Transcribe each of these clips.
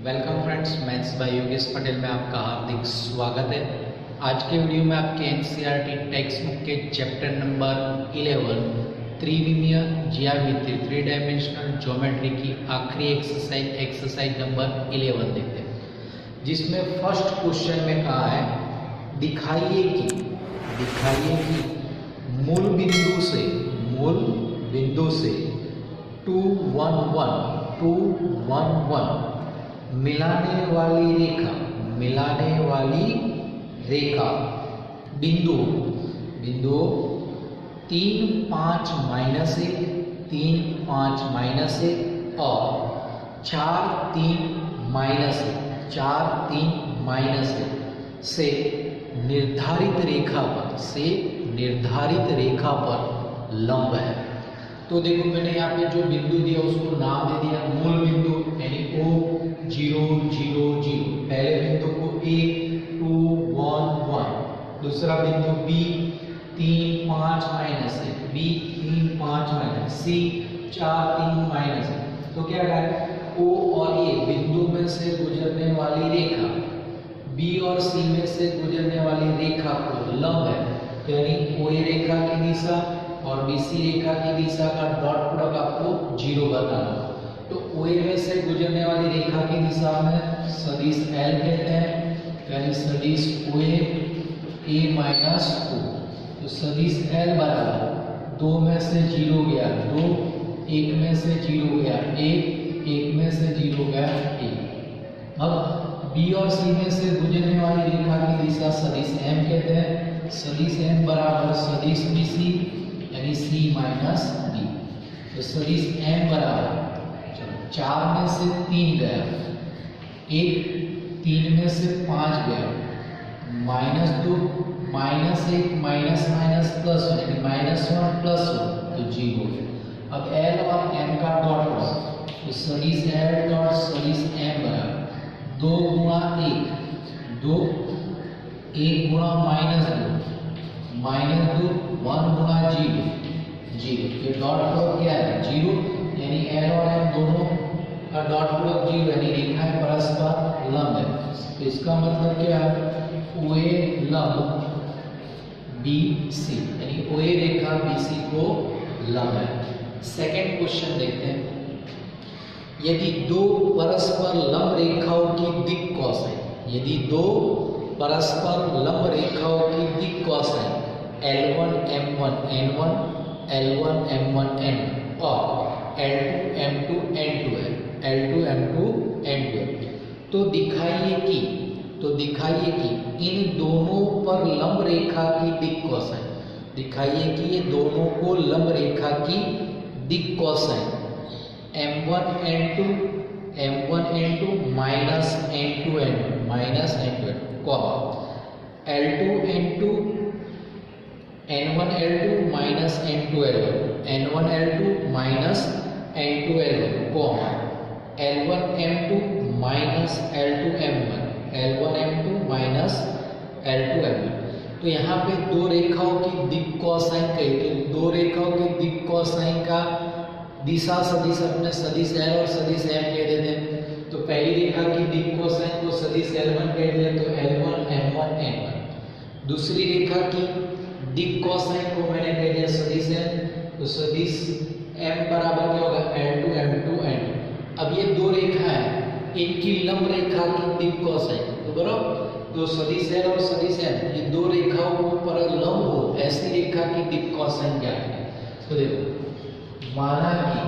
Welcome friends, maths by Yogesh Patel में आपका हार्दिक स्वागत है। आज के वीडियो में आपके एनसीईआरटी टेक्स्ट बुक के चैप्टर नंबर 11 त्रिविमीय ज्यामिति 3 डायमेंशनल ज्योमेट्री की आखिरी एक्सरसाइज नंबर 11 देखते हैं, जिसमें फर्स्ट क्वेश्चन में कहा है दिखाइए कि मूल बिंदु से 2 1 1 मिलाने वाली रेखा बिंदु 3 5 -1 3 5 -1 और 4 3 -1 से निर्धारित रेखा पर लंब है। तो देखो, मैंने यहाँ पे जो बिंदु दिया उसको नाम दे दिया मूल बिंदु, यानी O 0 0 0। पहले बिंदु को A 2 1 1, दूसरा बिंदु B 3 5 -1, B 3 5 -, C 4 3 -1। तो क्या है, O और A बिंदु में से गुजरने वाली रेखा B और C में से गुजरने वाली रेखा को लंब है, यानी OA रेखा की दिशा और BC रेखा की दिशा का डॉट प्रोडक्ट आपको 0 बताना। तो OA में से गुजरने वाली रेखा की दिशा में सदिश L कहते हैं, यानी सदिश OA A - O। तो सदिश L बराबर 2 में से 0 गया 2, 1 में से 0 गया 1, 1 में से 0 गया 1। अब B और C में से गुजरने वाली रेखा की दिशा सदिश M कहते हैं, सदिश M बराबर सदिश BC यानी C - D। तो सदिश M बराबर 4 में से 3 गया 1, 3 में से 5 गया -2 -1 माइनस प्लस यानी -1 प्लस 1 तो 0। अब L और M का डॉट प्रोडक्ट, तो सदिश L डॉट सदिश M बराबर 2 गुणा 1 2, 1 गुणा -2 -2, 1 गुणा 0 0। ये डॉट प्रोडक्ट क्या है 0, यानी L और M दोनों का डॉट प्रोडक्ट 0, यानी रेखाएं परस्पर लंब है। तो इसका मतलब क्या है, OA लंब BC, यानी OA रेखा BC को लंब है। सेकंड क्वेश्चन देखते हैं, यदि दो परस्पर लंब रेखाओं की दिक् cosine, L1 M1 N1 L1 M1 N और L2 M2 N2 है, तो दिखाइए कि इन दोनों पर लंब रेखा की दिक् कोसाइन, ये दोनों को लंब रेखा की दिक् cosine M1 N2 minus N2 N2 L2 N2 N1 L2 minus N2 L1 N1 L2 minus N2 L1 L1 M2 minus L2 M1 L1 M2 minus L2 M1। तो यहाँ पे दो रेखाओं की दिक् कोसाइन कही, तो दो रेखाओं की दिक् कोसाइन का दिशा सदिश अपने सदिश L और सदिश M कह देते हैं। तो पहली रेखा की दिक् कोसाइन को सदिश L1 कह दिया, तो L1 M1 N1। दूसरी रेखा की दिक् कोसाइन को मैंने कह दिया सदिश M, तो सदिश M बराबर क्या होगा L2 M2 N2। अब ये दो रेखा है, इनकी लंब रेखा की दिक् कोसाइन, तो बराबर तो सदिश L और सदिश M ये दो रेखाओं पर लंब हो, ऐसी रेखा की दिक् कोसाइन क्या है। तो देखो, माना कि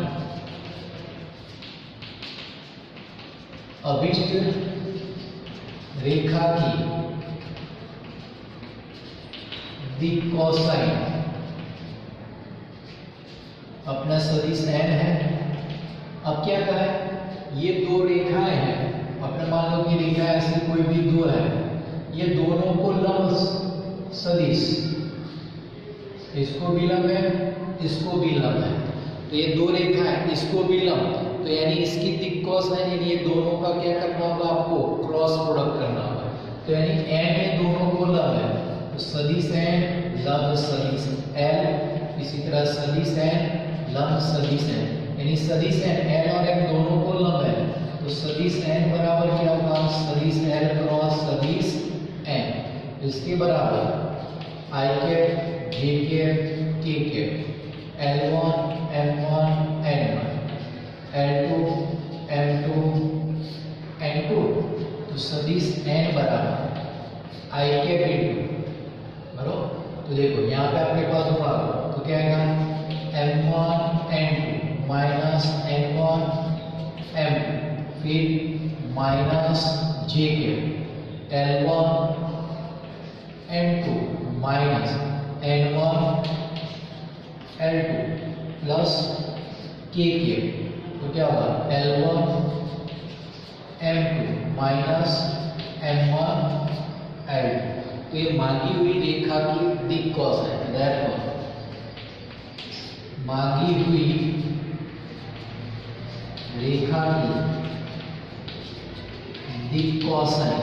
अभिष्ट रेखा की दिक् कोसाइन अपना सदिश N है। अब क्या करें, ये दो रेखाएं हैं, अपने मान लो कि रेखा ऐसी कोई भी दो है, ये दोनों को लंब सदिश, इसको भी लंब है, इसको भी लंब है। तो ये दो रेखा है, इसको भी लंब, तो यानी इसकी दिक् कोसाइन, यानी ये दोनों का क्या करना होगा, आपको क्रॉस प्रोडक्ट करना होगा। तो यानी N ये दोनों को लंब है, तो सदिश N लंब सदिश L, इसी तरह सदिश N लंब सदिश N, यानी सदिश N L और M दोनों को लंब है, तो तो सदिश n बराबर क्या होगा, सदिश l क्रॉस सदिश n, इसके बराबर i cap j cap k cap L1 M1 N1 L2 M2 N2। तो सदिश n बराबर i कैप इंटू बराबर, तो देखो यहाँ पे आपके पास होगा तो क्या आएगा M1 N2 minus N1 M2 फिर minus j cap L1 N2 minus N1 L2 plus k cap, तो क्या होगा L1 M2 minus M1 L2। तो ये मांगी हुई रेखा की दिक् कॉस है, therefore मांगी हुई रेखा की दिक् कॉस है,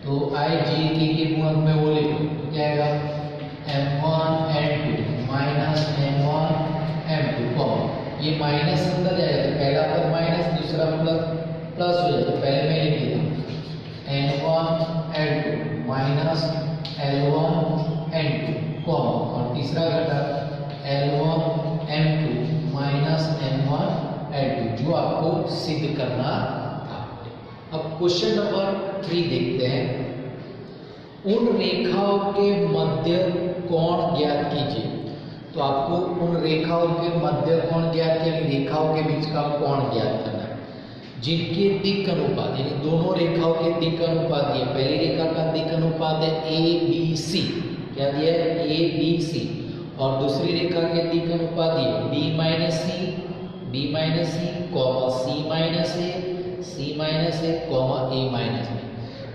तो i j के गुणक में वो लिखो तो क्या आएगा M1 N2 minus M1 M2 comma, ये माइनस अंदर जाएगा तो पहला पद माइनस दूसरा पद प्लस हो जाएगा, पहले मैं लिख देता हूँ N1 L2 minus L1 N2 comma, और तीसरा घटक L1 M2 minus M1 L2 जो आपको सिद्ध करना था। अब क्वेश्चन नंबर 3 देखते हैं। उन रेखाओं के मध्य कोण ज्ञात कीजिए। तो आपको उन रेखाओं के मध्य कोण ज्ञात यानी रेखाओं के बीच का कोण ज्ञात करना है जिनके दिक् अनुपात, यानी दोनों रेखाओं के दिक् अनुपात दिए। पहली रेखा का दिक् अनुपात है ABC, क्या दिया है ABC, और दूसरी रेखा के दिक् अनुपात दिए B minus C comma C minus A comma A minus B।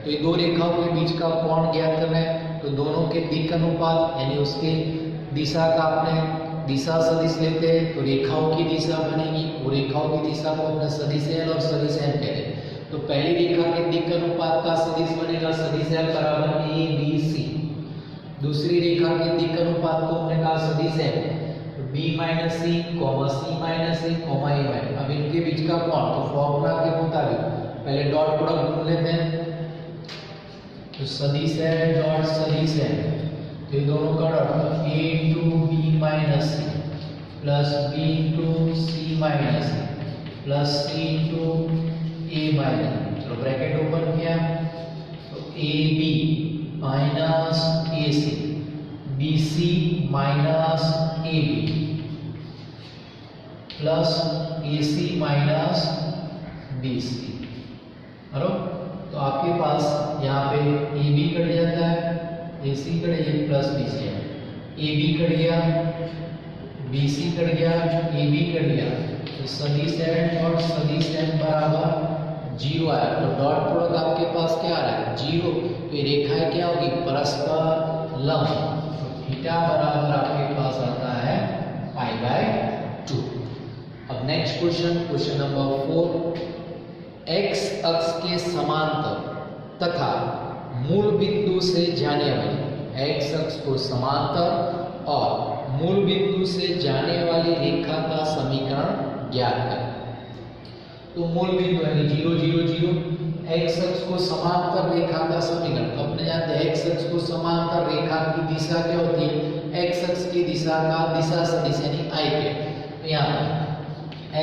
तो ये दो रेखाओं के बीच का कोण ज्ञात करना है, तो दोनों के दिक् अनुपात यानी उसके दिशा का अपने दिशा सदिश लेते हैं तो रेखाओं की दिशा बनेगी, वो रेखाओं की दिशा को अपने सदिश L और सदिश M कहते हैं। तो पहली रेखा के दिक् अनुपात का सदिश बनेगा सदिश L बराबर ABC, दूसरी रेखा के दिक् अनुपात को हमने कहा सदिश M B minus C comma C minus A comma A minus. अब इनके बीच का कोण तो फॉर्मूला के मुताबिक पहले डॉट प्रोडक्ट ढूंढ लेते हैं, तो सदिश L डॉट सदिश M, तो ये दोनों का dot A into B minus C plus B into C minus C plus C into A minus, चलो ब्रैकेट ओपन किया तो AB minus AC BC minus AB plus AC minus BC। बराबर, तो आपके पास यहाँ पे AB कट जाता है, AC कट गया प्लस BC है, AB कट गया BC कट गया AB कट गया, तो सदिश L डॉट सदिश M बराबर 0 आया। तो डॉट प्रोडक्ट आपके पास क्या आ रहा है 0, तो ये रेखाएं क्या होगी परस्पर लंब, तो थीटा बराबर आपके पास आता है π/2। अब नेक्स्ट क्वेश्चन नंबर 4, x अक्ष के समांतर तथा मूल बिंदु से जाने वाली, x अक्ष को समांतर और मूल बिंदु से जाने वाली रेखा का समीकरण ज्ञात करें। तो मूल बिंदु यानी 0 0 0, x अक्ष को समांतर रेखा का समीकरण, अपने जानते हैं x अक्ष को समांतर रेखा की दिशा क्या होती है, x अक्ष की दिशा का दिशा सदिश यानी i के। तो यहाँ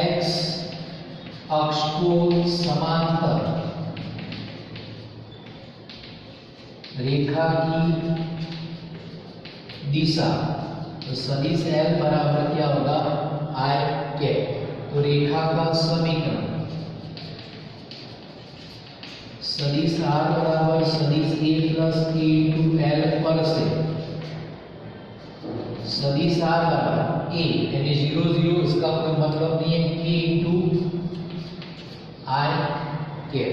x अक्ष को समांतर रेखा की दिशा, तो सदिश L बराबर क्या होगा I के। तो रेखा का समीकरण सदिश R बराबर सदिश A plus A into L पर से सदिश R बराबर A यानी 0 0, इसका कोई मतलब नहीं है K इंटू I के।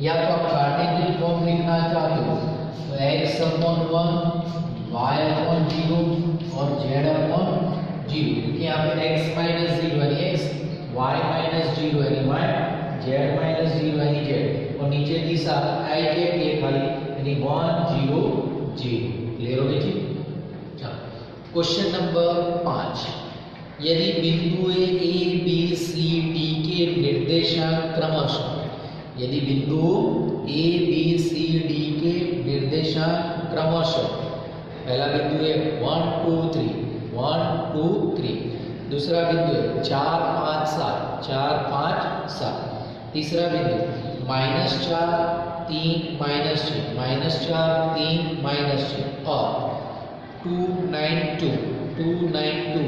या तो आप कार्टेशियन फॉर्म लिखना चाहते हो तो x अपॉन 1 y अपॉन 0 और z अपॉन 0, क्योंकि यहाँ पे x माइनस 0 यानी x, y माइनस 0 यानी y, z माइनस 0 यानी z, और नीचे दिशा i के लिए खाली यानी 1 0 0। क्लियर हो गई जी। चलो क्वेश्चन नंबर 5, यदि बिंदु ए बी सी डी के निर्देशांक क्रमशः, यदि बिंदु ए बी सी डी के निर्देशांक क्रमशः, पहला बिंदु है 1 2 3 1 2 3, दूसरा बिंदु है 4 5 7 4 5 7, तीसरा बिंदु -4 3 -6 -4 3 -6 और 2 9 2 2 9 2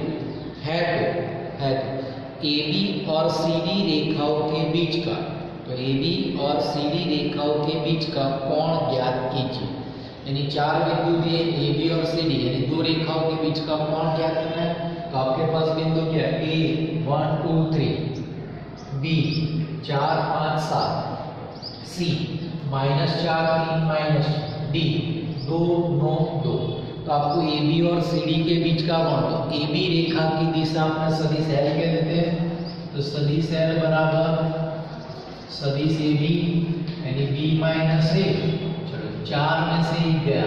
है तो ए बी और सी डी रेखाओं के बीच का, तो ए बी और सी डी रेखाओं के बीच का कोण ज्ञात कीजिए। यानी चार बिंदु दिए ए बी और सी डी, यानी दो रेखाओं के बीच का कोण ज्ञात करना है। तो आपके पास बिंदु क्या है, ए 1 2 3, बी 4 5 7, सी -4 3 डी 2 9 2। तो आपको ए बी और सी डी के बीच का कोण, तो ए बी रेखा की दिशा में सदिश एल कह देते हैं। तो सदिश एल बराबर सदिश ए बी यानी बी माइनस ए, चलो 4 में से 1 गया,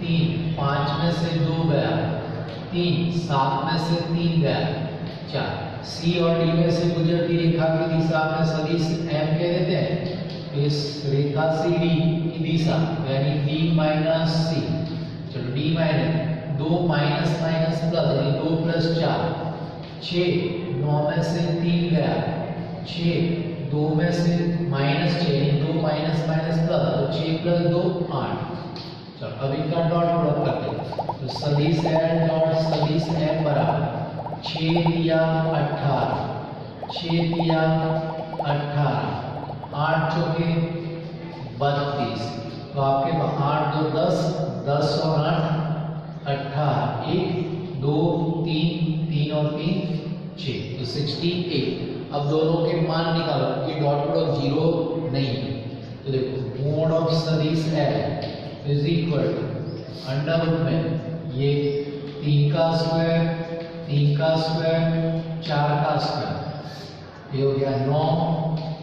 3 5 में से 2 गया, 3 7 में से 3 गया, 4। सी और डी में से गुजरती रेखा की दिशा में सदिश एम कह देते हैं। इस रेखा सी डी की दिशा यानी डी माइनस सी, चलो D minus 2 minus minus plus यानी 2 प्लस 4, 6 9 में से 3 गया, 6 2 में से -6 यानी 2 माइनस माइनस प्लस, तो 6 प्लस 2 8। चलो अब इनका डॉट प्रोडक्ट करते हैं। तो सदिश एल डॉट सदिश एम बराबर 6 दिया 18, 6 दिया 18, 8 चौके 32। तो आपके पास 8 2 10, 10 और 8 18, 1 2 3 3 और 3 6, तो 68। अब दोनों के मान निकालो कि डॉट प्रोडक्ट 0 नहीं है। तो देखो मोड ऑफ सदिश L is equal to under root में ये 3 का स्क्वायर 3 का स्क्वायर 4 का स्क्वायर, ये हो गया 9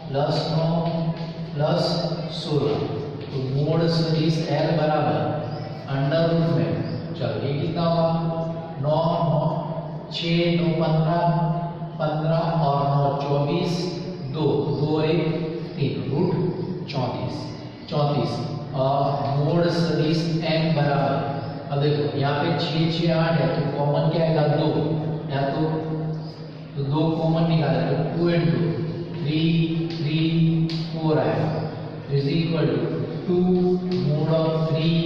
प्लस 9 प्लस 16। तो मोड सदिश एल बराबर अंडर रूट में, चलो ये कितना हुआ 9 9 6 9 15 15 और 9 24, 2 2 1 3 रूट 34। और मोड सदिश एम बराबर, अब देखो यहाँ पे 6 6 8 है तो कॉमन क्या आएगा 2, या तो 2 कॉमन निकाले तो 2 into 3 3 4 आएगा is equal to 2 mod of 3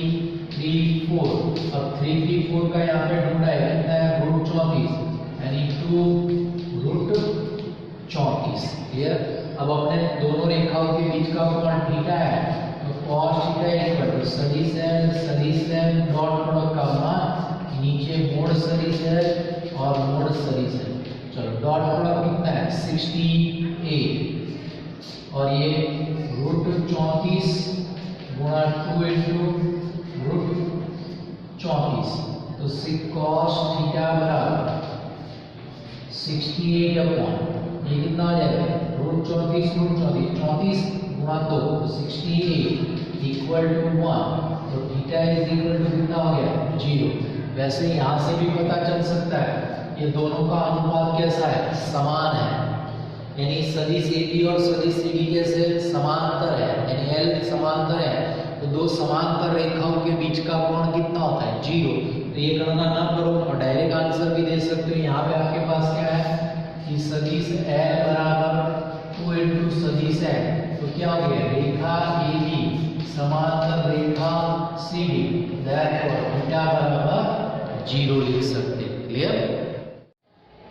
3 4। अब 3 3 4 का यहाँ पे ढूंढा है कितना है रूट 34 यानी 2 रूट 34। क्लियर। अब अपने दोनों रेखाओं के बीच का कोण थीटा है, तो cos थीटा इक्वल टू सदिश एल डॉट प्रोडक्ट का मान नीचे मोड सदिश एल और मोड सदिश एल। चलो डॉट प्रोडक्ट कितना है 68 और ये रूट 34 गुणा 2 into रूट 34, तो cos थीटा बराबर 68 अपॉन ये कितना हो जाएगा रूट 34 गुणा 2 तो 68 इक्वल टू 1। तो थीटा इज इक्वल टू कितना हो गया 0। वैसे यहाँ से भी पता चल सकता है ये दोनों का अनुपात कैसा है समान है, यानी सदिश ए बी और सदिश सी डी कैसे समांतर है, यानी एल समांतर है। तो दो समांतर रेखाओं के बीच का कोण कितना होता है 0। तो ये गणना ना करो और डायरेक्ट आंसर भी दे सकते हो। यहाँ पे आपके पास क्या है कि सदिश एल बराबर 2 into सदिश एल, तो क्या हो गया रेखा ए बी समांतर रेखा सी डी, देयरफॉर थीटा बराबर 0 लिख सकते हैं। क्लियर।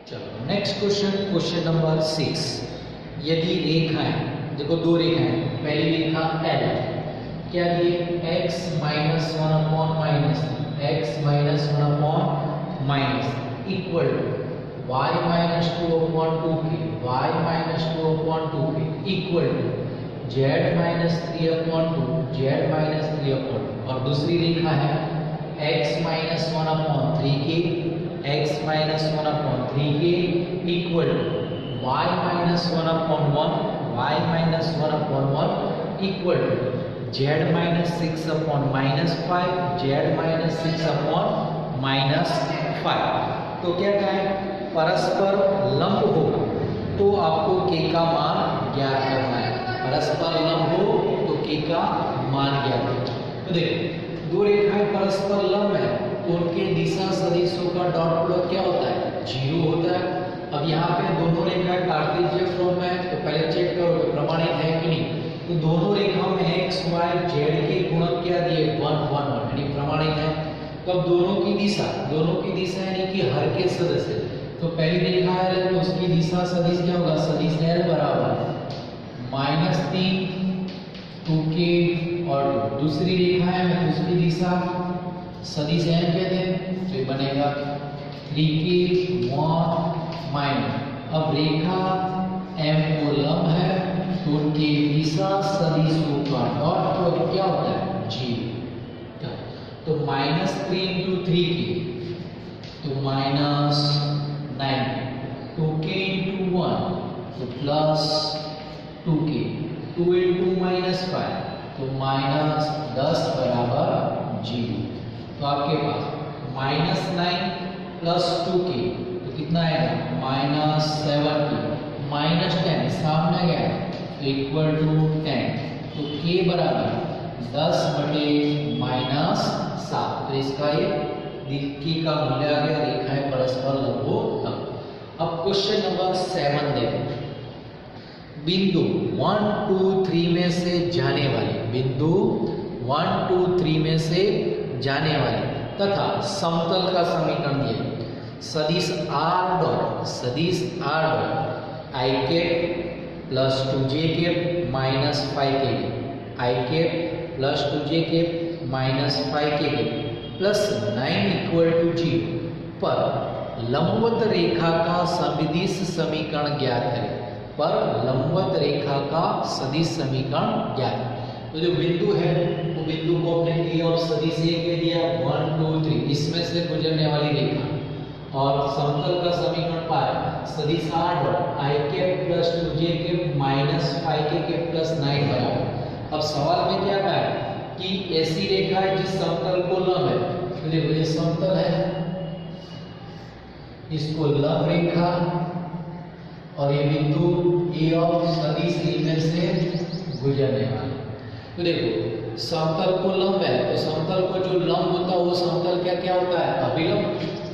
चलो नेक्स्ट क्वेश्चन नंबर 6। यदि रेखाएं, देखो दो रेखाएं, पहली रेखा एल क्या दिए x minus 1 upon minus x minus 1 upon minus equal to y minus 2 upon 2k y minus 2 upon 2k equal to z minus 3 upon 2 z minus 3 upon 2। और दूसरी रेखा है x minus 1 upon 3k x minus 1 upon 3k equal to y minus 1 upon 1 y minus 1 upon 1 equal to z minus 6 upon minus 5 z minus 6 upon minus 5। तो क्या कहा है परस्पर लंब होगा तो आपको के का मान ज्ञात करना है। परस्पर लंब हो तो के का मान ज्ञात करना। तो देखो दो रेखाएं परस्पर लंब है तो उनके दिशा सदिशों का डॉट प्रोडक्ट क्या होता है? 0 होता है। अब यहाँ पे दोनों रेखाएं कार्टेशियन फॉर्म में है तो पहले चेक करो प्रमाणित है कि नहीं। तो दोनों रेखाओं में x y z के गुणक क्या दिए? 1 1 1 यानी प्रमाणित है। तो अब दोनों की दिशा यानी कि हर के सदस्य। तो पहली रेखा है तो उसकी दिशा सदिश क्या होगा? सदिश l बराबर -3 2k और 2। दूसरी रेखा है तो उसकी दिशा सदिश n कहते हैं तो ये बनेगा 3k 1 अब रेखा m को लंब है तो उनकी दिशा सदिशों का डॉट प्रोडक्ट क्या होता है? 0। तो -3 × 3k तो -9 2k × 1 तो +2k 2 × -5 तो -10 बराबर 0। तो आपके पास -9 + 2k तो कितना आएगा? -7k -10 सामने गया तो इक्वल टू 10 तो k बराबर 10 बटे -7। तो इसका ये k का मूल्य आ गया। रेखाएं परस्पर लंब हो तब। अब क्वेश्चन नंबर 7 देखो। बिंदु 1 2 3 में से जाने वाले बिंदु 1 2 3 में से जाने वाले तथा समतल का समीकरण दिया। सदिश r dot I cap plus 2j cap minus 5k I cap plus 2j cap minus 5k plus 9 equal to 0 पर लंबवत रेखा का सदिश समीकरण ज्ञात करें। पर लंबवत रेखा का सदिश समीकरण ज्ञात। तो जो बिंदु है वो बिंदु को हमने ए और सदिश ए के दिया 1 2 3 इसमें से गुजरने वाली रेखा और समतल का समीकरण पाया सदिश r dot I cap plus 2j cap minus 5k cap plus 9 बराबर। अब सवाल में क्या पाया कि ऐसी रेखा है जिस समतल को लंब है। तो देखो ये समतल है इसको लंब रेखा और ये बिंदु ए और सदिश ए में से गुजरने वाला। तो देखो समतल को लंब है तो समतल को जो लंब होता है वो समतल क्या क्या होता है? अभिलंब।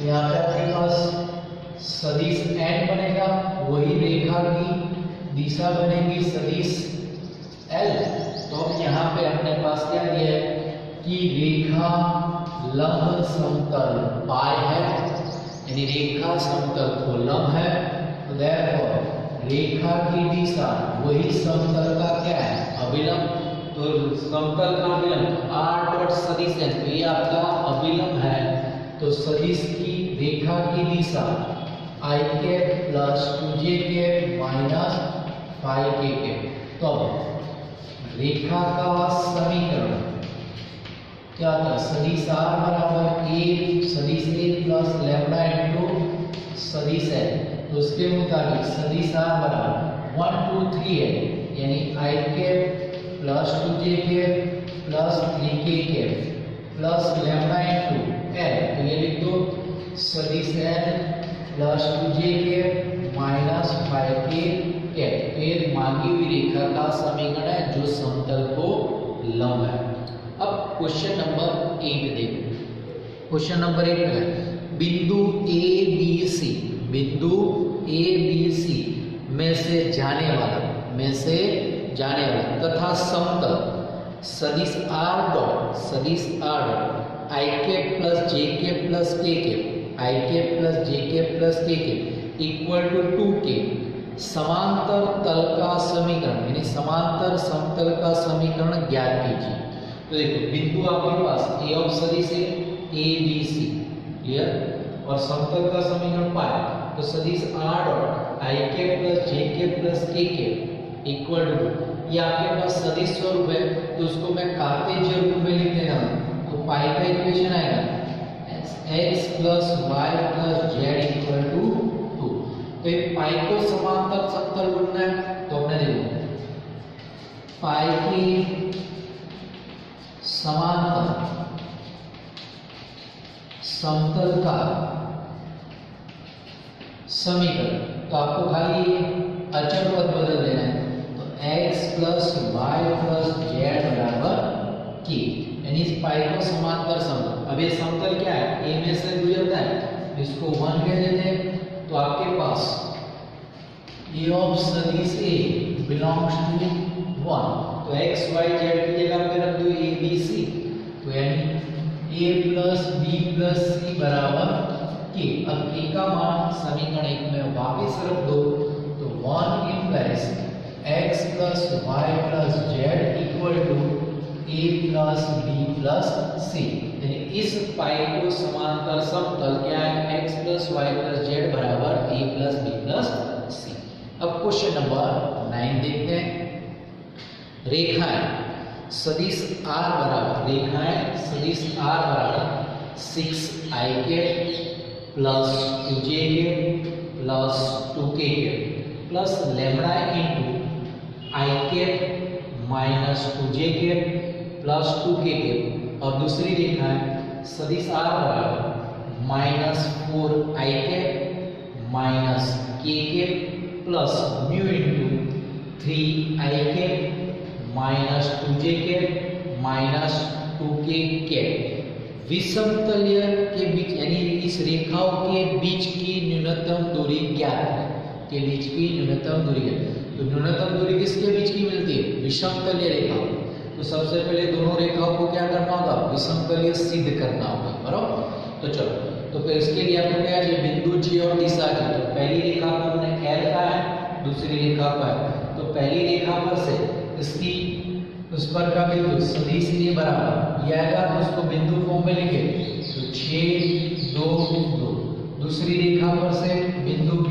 यहाँ पे आपके पास सदिश n बनेगा वही रेखा की दिशा बनेगी सदिश l। तो अब यहाँ पे अपने पास क्या दिया है कि रेखा लंब समतल पाय है यानी रेखा समतल को लंब है। तो therefore रेखा की दिशा वही समतल का क्या है? अभिलंब। तो समतल का अभिलंब r डॉट सदिश n तो ये आपका अभिलंब है। तो सदिश की रेखा की दिशा I cap plus 2j cap minus 5k cap. तो रेखा का समीकरण क्या था? सदिश r बराबर a सदिश a प्लस लैम्डा इनटू सदिश है। तो उसके मुताबिक सदिश r बराबर 1 2 3 है यानी I cap plus 2j cap plus 3k cap plus lambda into l। तो ये लिख दो सदिश l plus 2j cap minus 5k cap. ये मांगी हुई रेखा का समीकरण है जो समतल को लंब है। अब क्वेश्चन नंबर 8 देखो। क्वेश्चन नंबर 8 है बिंदु a b c में से जाने वाला तथा समतल सदिश r dot I cap plus j cap plus k cap I cap plus j cap plus k cap equal to 2k समांतर तल का समीकरण यानी समांतर समतल का समीकरण ज्ञात कीजिए। तो देखो बिंदु आपके पास a और सदिश है a b c क्लियर और समतल का समीकरण पाया तो सदिश r dot I cap plus j cap plus k cap equal to ये आपके पास सदिश स्वरूप है तो उसको मैं कार्टेशियन रूप में लिख देना। तो पाई का इक्वेशन आएगा x plus y plus z equal to 2। तो ये पाई को समांतर समतल ढूंढना है तो अपने देखो पाई की समांतर समतल का समीकरण। तो आपको खाली अचर पद बदल देना है। तो x plus Y plus z बराबर के, यानी इस पाई को समांतर समतल। अब ये समतल क्या है, a में से गुजरता है, इसको 1 कह देते हैं। तो आपके पास a ऑफ सदिश a बिलोंग्स टू 1। तो x y z की जगह पे रख दो a b c। तो यानी a plus b plus c बराबर k। अब k का मान समीकरण 1 में वापस रख दो। तो 1 implies x plus y plus z equal to a plus b plus c। यानी इस पाई को समांतर समतल क्या है, x plus y plus z बराबर a plus b plus c। अब क्वेश्चन नंबर 9 देखते हैं। रेखाएं सदिश r बराबर, रेखाएं सदिश r बराबर 6ik plus 2j plus 2k plus lambda into i minus 2j plus 2k। और दूसरी रेखा है सदिश r बराबर minus 4i minus k plus mu into 3i minus 2j minus 2k। विषमतलीय के बीच यानी इस रेखाओं के बीच की न्यूनतम दूरी ज्ञात है, के बीच की न्यूनतम दूरी है। तो न्यूनतम दूरी किसके बीच की मिलती है, विषमतलीय रेखाओं। तो सबसे पहले दोनों रेखाओं को क्या करना होगा, विषमतलीय सिद्ध करना होगा, बराबर। तो चलो, तो फिर इसके लिए आपको क्या है, बिंदु J और दिशा J। तो पहली रेखा को हमने L का है, दूसरी रेखा का है। तो पहली रेखा पर से इसकी उस पर का बिंदु सदिश a बराबर यह आएगा, तो उसको बिंदु फॉर्म में लिखे। तो 6 2 2। दूसरी रेखा पर से बिंदु B,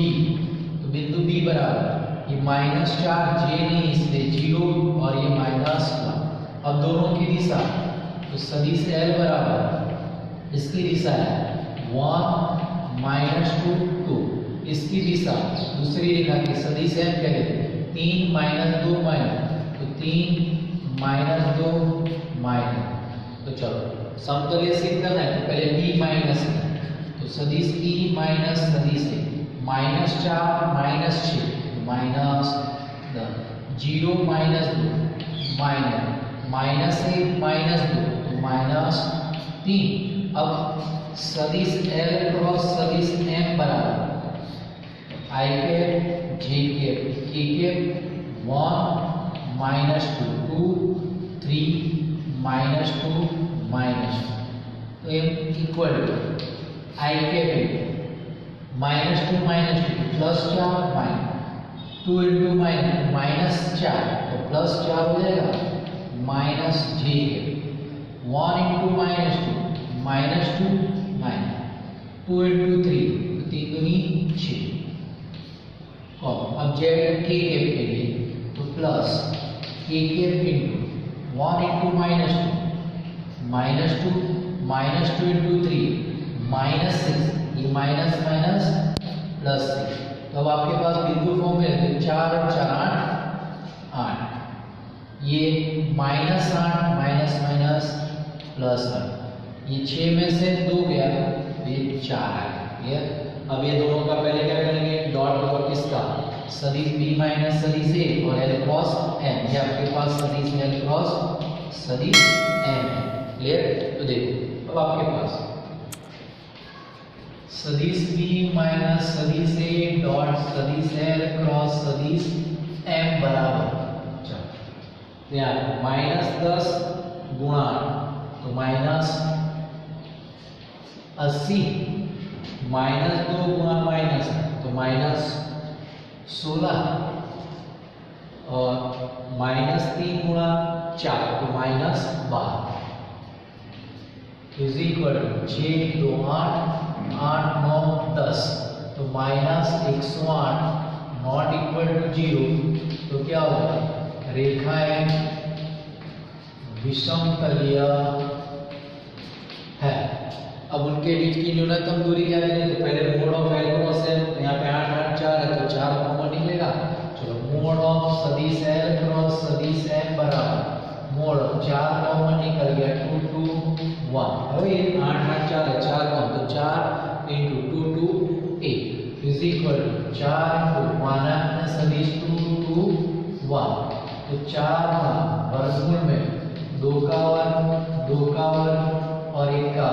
तो बिंदु B बराबर ये -4 j नहीं इसलिए 0 और ये -1। अब दोनों की दिशा, तो सदिश L बराबर इसकी दिशा है 1 -2 2। इसकी दिशा दूसरी रेखा की सदिश M क्या है 3 -2 तो 3 -2 तो चलो समतलीय सिद्ध करना है। तो पहले b माइनस, तो सदिश b माइनस सदिश a -4 -6 माइनस 0 -2 माइनस -1 -2 -3। अब सदिश L क्रॉस सदिश M बराबर i j k 1 -2 2 3 -2 तो equal to i -2 plus 4 2 into -4 तो प्लस 4 हो जाएगा माइनस j 1 इंटू -2 2 इंटू 3 तो 3 दूनी 6। अब z k के लिए तो plus k into 1 into -2 into 3 -6 ये माइनस प्लस 6। तो अब आपके पास बिंदु फॉर्म में है 4 और 4 8 ये -8 प्लस 8 ये 6 में से 2 गया ये 4 आया। अब ये दोनों का पहले क्या करेंगे, डॉट डॉट किसका सदिश b माइनस सदिश a और l क्रॉस m। ये आपके पास सदिश l क्रॉस सदिश m है। क्लियर। तो देखो अब आपके पास सदिश b माइनस सदिश a डॉट सदिश l क्रॉस सदिश m बराबर -10 गुणा तो -80 -2 गुणा माइनस तो -16 और -3 गुणा 4 तो -12 इज इक्वल टू 6 2 8 8 9 10 तो -108 नॉट इक्वल टू 0। तो क्या होगा, रेखाएं विषमतलीय है। अब उनके बीच की न्यूनतम दूरी क्या है, तो पहले mode of L cross M, यहाँ पे 8 8 4 है तो 4 कॉमन निकलेगा। चलो मोड ऑफ सदिश L क्रॉस सदिश M बराबर मोड 4 कॉमन निकल गया 2 2 1। अब ये 8 8 4 है 4 कॉमन तो 4 × 2 2 8 इज इक्वल टू 4 को मानांक सदिश 2 to 1, तो 4 का वर्गमूल में 2 का वर्ग और 1 का,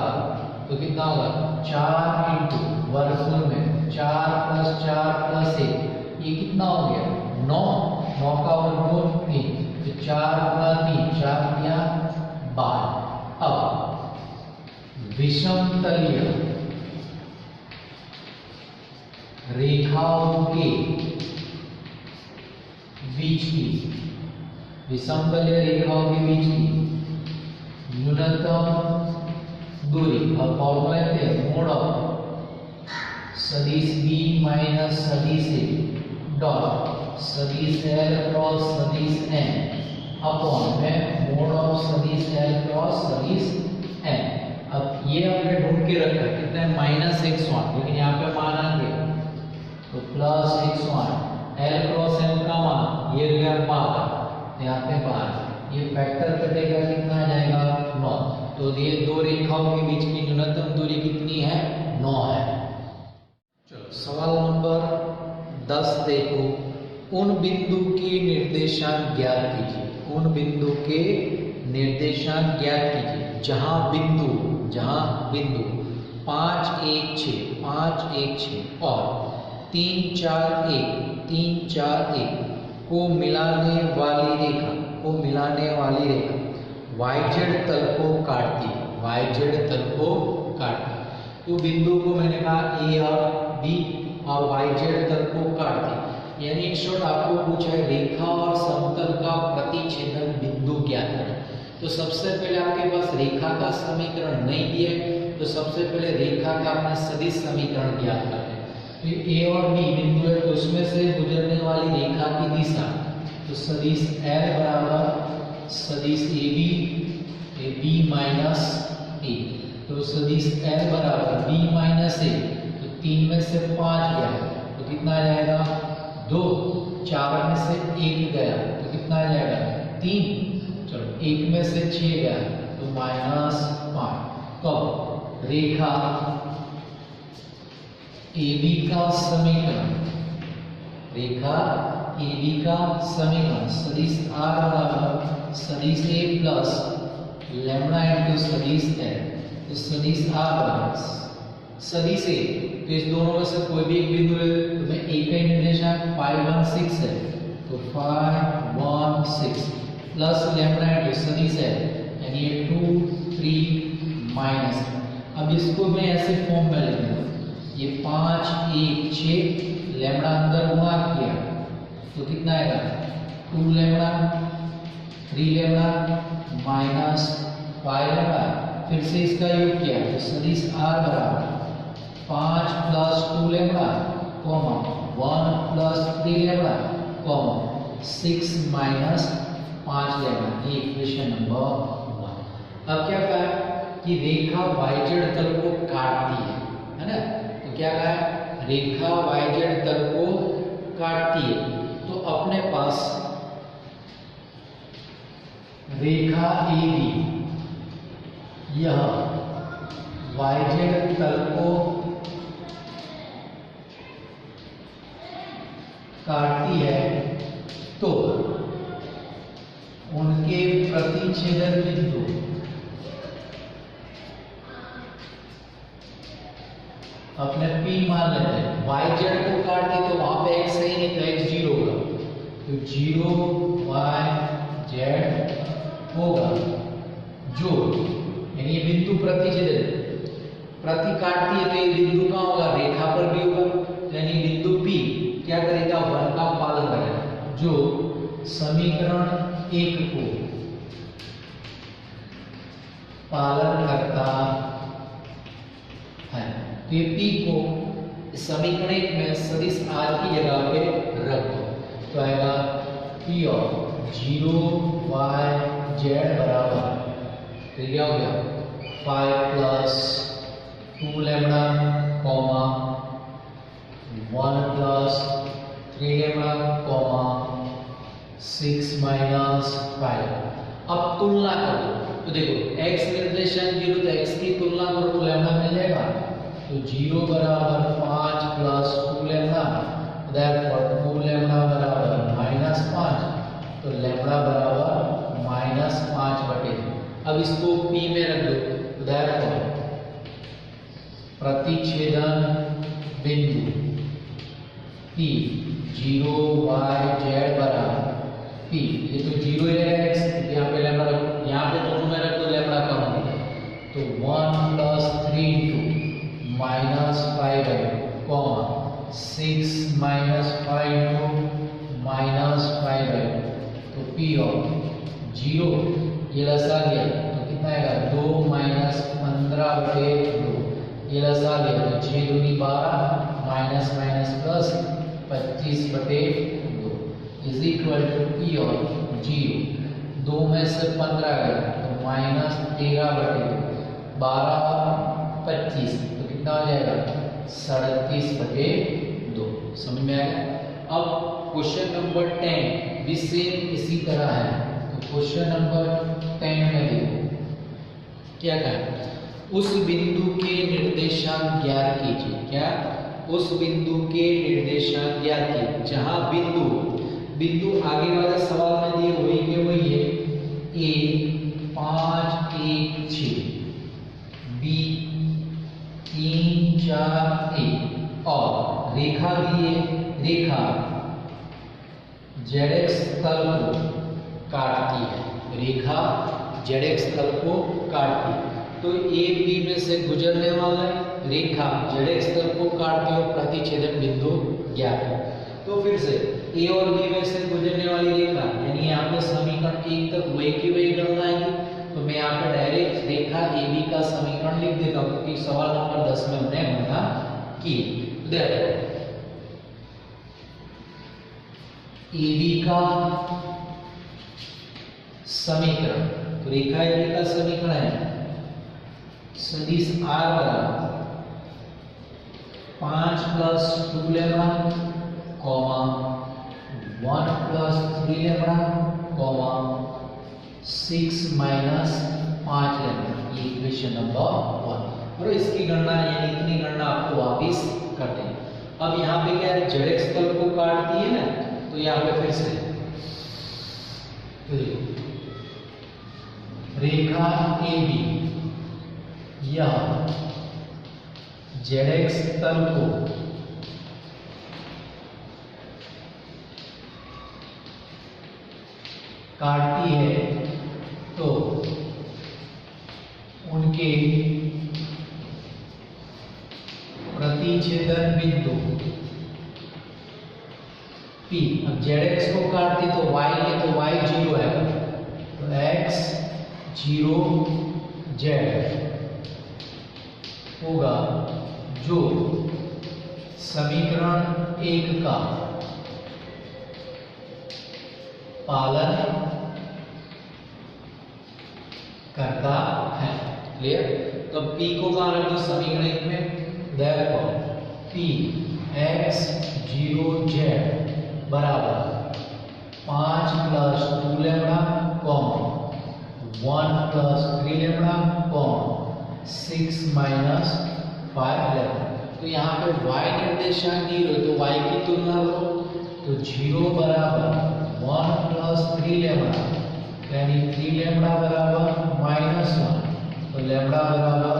तो कितना होगा 4 इंटू वर्गमूल में 4 + 4 + 1, ये कितना हो गया 9, 9 का वर्गमूल 3, तो 4 × 3 4 या 12। अब विषमतलीय रेखाओं के बीच की विषमतलीय रेखाओं के बीच की न्यूनतम दूरी, अब फॉर्मूला है मोड ऑफ सदिश b माइनस सदिश a डॉट सदिश l क्रॉस सदिश n अपॉन में मोड ऑफ सदिश l क्रॉस सदिश n। अब ये हमने ढूंढ के रखा है कितना है -x1, लेकिन यहाँ पे मानांक है तो +x1, l क्रॉस n का मान ये गया 12, यहाँ पे 12, ये फैक्टर कटेगा कितना आ जाएगा 9, तो ये दो रेखाओं के बीच की न्यूनतम दूरी कितनी है 9 है। चलो सवाल नंबर 10 देखो, उन बिंदु के निर्देशांक ज्ञात कीजिए, उन बिंदु के निर्देशांक ज्ञात कीजिए जहां बिंदु 5 1 6 और 3 4 1 को मिलाने वाली रेखा yz तल को काटती है, तो बिंदु को मैंने कहा a और b और yz तल को काटती है, यानी इन शॉर्ट आपको पूछा है रेखा और समतल का प्रतिच्छेदन बिंदु ज्ञात करें। तो सबसे पहले आपके पास रेखा का समीकरण नहीं दिया है, तो सबसे पहले रेखा का अपना सदिश समीकरण ज्ञात करते हैं। तो a और b बिंदु है, तो उसमें से गुजरने वाली रेखा की दिशा, तो सदिश l बराबर सदिश ab माइनस a, तो सदिश l बराबर b माइनस a, तो 3 में से 5 गया तो कितना आ जाएगा 2, 4 में से 1 गया तो कितना आ जाएगा 3, चलो 1 में से 6 गया तो -5। कब रेखा AB का समीकरण सदिश R बराबर सदिश A प्लस लैम्ब्डा इंटू सदिश L, तो सदिश R बराबर सदिश A, तो इस दोनों में से कोई भी एक बिंदु ले तो मैं A का निर्देशांक 5 1 6 है, तो 5 1 6 प्लस लैम्ब्डा इंटू सदिश L यानी ये 2 3 माइनस। अब इसको मैं ऐसे फॉर्म में लिख दूं, ये 5 1 6 लैम्ब्डा अंदर गुणा किया तो कितना आएगा 2 लैम्ब्डा 3 लैम्ब्डा माइनस 5 लैम्ब्डा, फिर से इसका योग किया तो सदिश R बराबर 5 plus 2 lambda 1 plus 3 lambda 6 minus 5 lambda, ये इक्वेशन नंबर 1। अब क्या कहा कि रेखा yz तल को काटती है ना, तो क्या कहा रेखा yz तल को काटती है, तो अपने पास रेखा AB यह yz तल को काटती है, तो उनके प्रतिच्छेदन बिंदु अपने P मान लेते हैं। yz को काटते तो वहां पे x सही नहीं तो x 0 होगा, तो 0 y z होगा, जो यानी ये बिंदु प्रतिच्छेदन प्रति काटती है तो ये बिंदु कहाँ होगा रेखा पर भी होगा, यानी बिंदु P क्या करेगा 1 का पालन करेगा, जो समीकरण 1 को पालन करता है। तो ये P को समीकरण 1 में सदिश R की जगह पे रख दो, तो आएगा P ऑफ 0 y z बराबर, तो क्या हो गया 5 plus 2 lambda 1 plus 3 lambda 6 minus 5। अब तुलना करो तो देखो x निर्देशांक 0 तो x की तुलना करो तो लैम्ब्डा मिल जाएगा, तो 0 बराबर 5 प्लस 2 लैम्डा, देयरफॉर 2 लैम्डा बराबर -5, तो लैम्डा बराबर -5/2। अब इसको P में रख दो, तो देयरफॉर प्रतिच्छेदन बिंदु P 0 y z बराबर P, ये तो 0 है x, यहाँ पे लैम्डा रखो, यहाँ पे दोनों में रख दो, लैम्डा कम होगा, तो 1 + 3 × -5/2, कॉमा 6 - 5 × -5/2, तो P ऑफ 0 ये लसा गया तो कितना आएगा 2 - 15/2, ये लसा गया तो 6 दूनी 12 minus minus plus 25/2 is equal to P of 0। 2 में से 15 गया तो -13/2, 12 25, तो कितना हो जाएगा 37/2। समझ में आया? अब क्वेश्चन नंबर 10 भी सेम इसी तरह है। तो क्वेश्चन नंबर 10 में देखो क्या कहा, उस बिंदु के निर्देशांक ज्ञात कीजिए। क्या? उस बिंदु के निर्देशांक ज्ञात कीजिए जहां बिंदु आगे वाले सवाल में दिए वही के वही है, A 5 1 6, B 3 4 1 और रेखा दिए, रेखा ZX तल को काटती है, रेखा ZX तल को काटती है। तो A B में से गुजरने वाला रेखा ZX तल को काटते हुए प्रतिच्छेदन बिंदु ज्ञात है। तो फिर से A और B में से गुजरने वाली रेखा, यानी यहाँ पे समीकरण 1 तक वही की वही गणना आएगी। तो मैं यहाँ पे डायरेक्ट रेखा AB का समीकरण लिख देता हूँ, क्योंकि सवाल नंबर 10 में हमने गणना की। देखो AB का समीकरण, तो रेखा AB का समीकरण है सदिश R बराबर 5 + 2 लैम्डा, 1 + 3 लैम्डा, 6 - 5 लैम्डा, ये इक्वेशन नंबर 1। और इसकी गणना यानी इतनी गणना आपको वापस करते हैं। अब यहाँ पे क्या है, ZX तल को काटती है ना, तो यहाँ पे फिर से रेखा AB यह ZX तल को काटती है, तो उनके प्रतिच्छेदन बिंदु P, अब ZX को काटती तो Y है, तो Y 0 है, तो X 0 Z होगा, जो समीकरण 1 का पालन करता है। क्लियर? तो P को कहाँ रख दो समीकरण 1 में, देयरफॉर P X 0 Z बराबर 5 + 2 लैम्डा, 1 + 3 लैम्डा, 6 - 5 लैम्डा। तो यहाँ पे y निर्देशांक दी हुई, तो y की तुलना करो, तो 0 बराबर 1 + 3 लैम्डा, यानी 3 लैम्डा बराबर -1, तो लैम्डा बराबर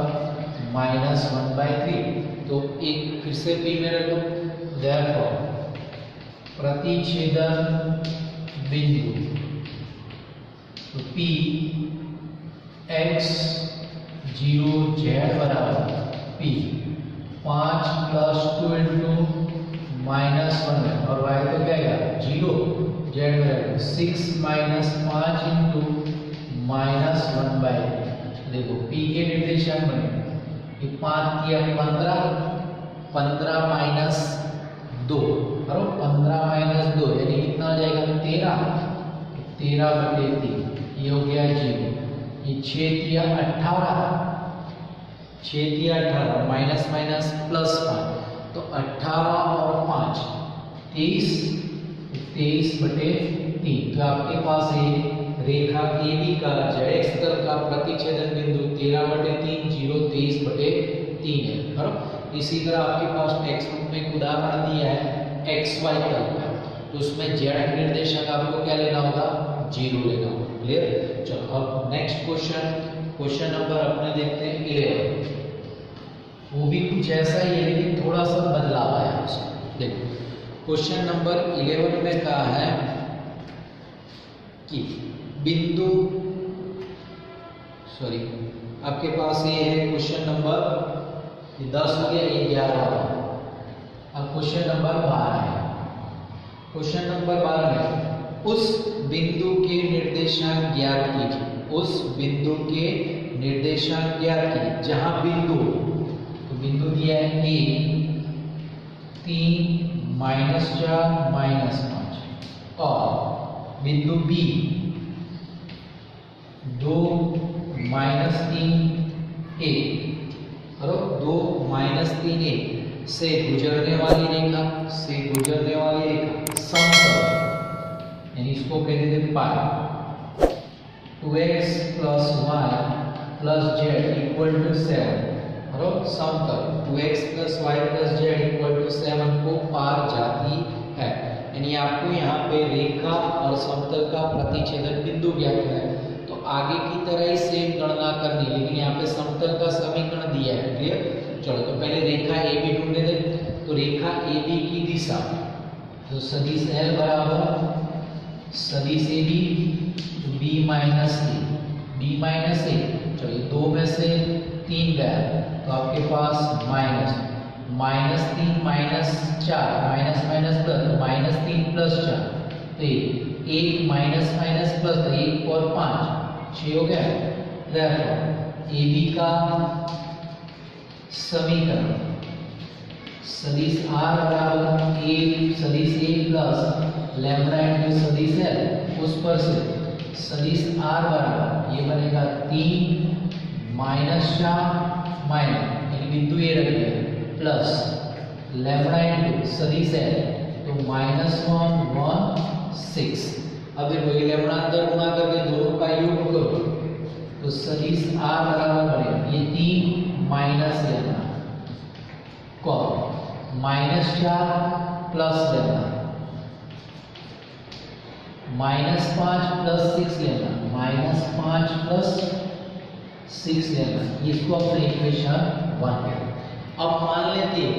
-1/3। तो एक फिर से P में रखो, देयरफॉर प्रतिच्छेदन बिंदु, तो P X 0 Z बराबर P 5 + 2 × -1 और y तो क्या है 0, Z बराबर 6 - 5 × -1/3। देखो P के निर्देशांक बने, 5 किया 15, 15 - 2, करो 15 - 2 यानी कितना आ जाएगा 13, 13/3, ये हो गया 0। ये 6 किया 18, 6 किया 18, माइनस माइनस प्लस 5, तो 18 और 5 23, 23/3। तो आपके पास है रेखा AB का ZX तल का प्रतिच्छेदन बिंदु 13/3, 0 23/3 है। बराबर इसी तरह आपके पास टेक्स्ट बुक में एक उदाहरण दिया है XY तल का, तो उसमें Z निर्देशक आपको क्या लेना होगा, 0 लेना होगा। क्लियर। चलो अब नेक्स्ट क्वेश्चन नंबर अपने देखते हैं 11। वो भी कुछ ऐसा ही है लेकिन थोड़ा सा बदलाव आया उसमें। देखो क्वेश्चन नंबर 11 में कहा है कि बिंदु, सॉरी आपके पास ये है क्वेश्चन नंबर 10 हो गया, ये 11 हो गया। अब क्वेश्चन नंबर 12 है। क्वेश्चन नंबर 12 में उस बिंदु के निर्देशांक ज्ञात कीजिए, उस बिंदु के निर्देशांक ज्ञात कीजिए जहां बिंदु, तो बिंदु दिया है A 3 -4 -5 और बिंदु B 2 -3 1 और 2 -3 1 से गुजरने वाली रेखा, समतल, यानी इसको कह देते हैं पाई। 2x + y + z = 7 और समतल 2x + y + z = 7 को पार जाती है। यानी आपको यहाँ पे रेखा और समतल का प्रतिच्छेदन बिंदु ज्ञात है, तो आगे की तरह ही सेम गणना करनी, लेकिन यहाँ पे समतल का समीकरण दिया है। क्लियर। चलो तो पहले रेखा AB ढूंढ लेते हैं। तो रेखा AB की दिशा, तो सदिश L बराबर सदिश AB B - A, चलिए 2 में से 3 गया तो आपके पास -3 - 4 माइनस प्लस -3 + 4 तो 1 माइनस प्लस 1 और 5 6 हो गया। देखो AB का समीकरण सदिश R बराबर A सदिश A प्लस लैम्ब्डा इनटू सदिश L, उस पर से सदिश R बराबर ये बनेगा 3 -4 माइनस, यानी बिंदु ये रख दिया, प्लस लैम्ब्डा इनटू सदिश L, तो -1 1 6। अब देखो ये लैम्ब्डा अंदर गुणा करके दोनों का योग करो तो सदिश R बराबर बनेगा ये 3 माइनस लैम्ब्डा को -4 प्लस लैम्ब्डा -5 + 6 लैम्ब्डा -5 + 6 लैम्ब्डा, इसको अपने इक्वेशन 1 पे। अब मान लेते हैं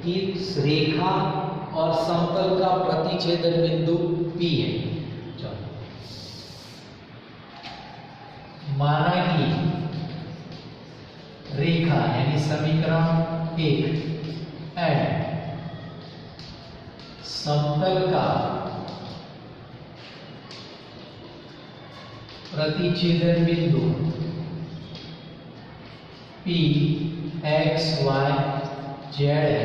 कि रेखा और समतल का प्रतिच्छेदन बिंदु P है। चलो माना कि रेखा यानी समीकरण 1 एंड समतल का प्रतिच्छेदन बिंदु P x y z है।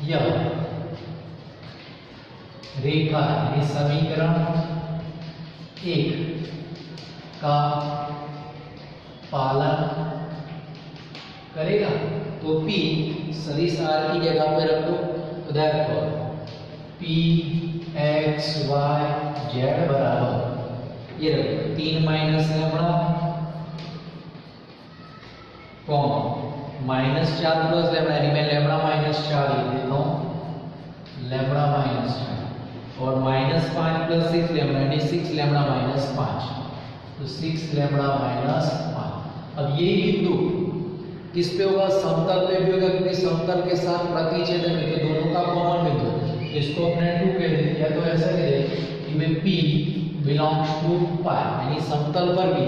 यह रेखा यानी समीकरण 1 का पालन करेगा, तो P सदिश R की जगह पे रख दो, तो देखो P x y z बराबर ये रखो 3 माइनस लैम्ब्डा -4 प्लस लैम्ब्डा, यानी मैं लैम्ब्डा -4 लिख देता हूँ, लैम्ब्डा -4 और -5 + 6 लैम्ब्डा यानी 6 लैम्ब्डा -5, तो 6 लैम्ब्डा -5। अब ये बिंदु किस पे होगा, समतल पे भी होगा, क्योंकि समतल के साथ प्रतिच्छेदन है तो दोनों का कॉमन बिंदु है। इसको अपने 2 कह देते हैं, या तो ऐसा कह देते कि मैं P बिलोंग्स टू पाई, यानी समतल पर भी,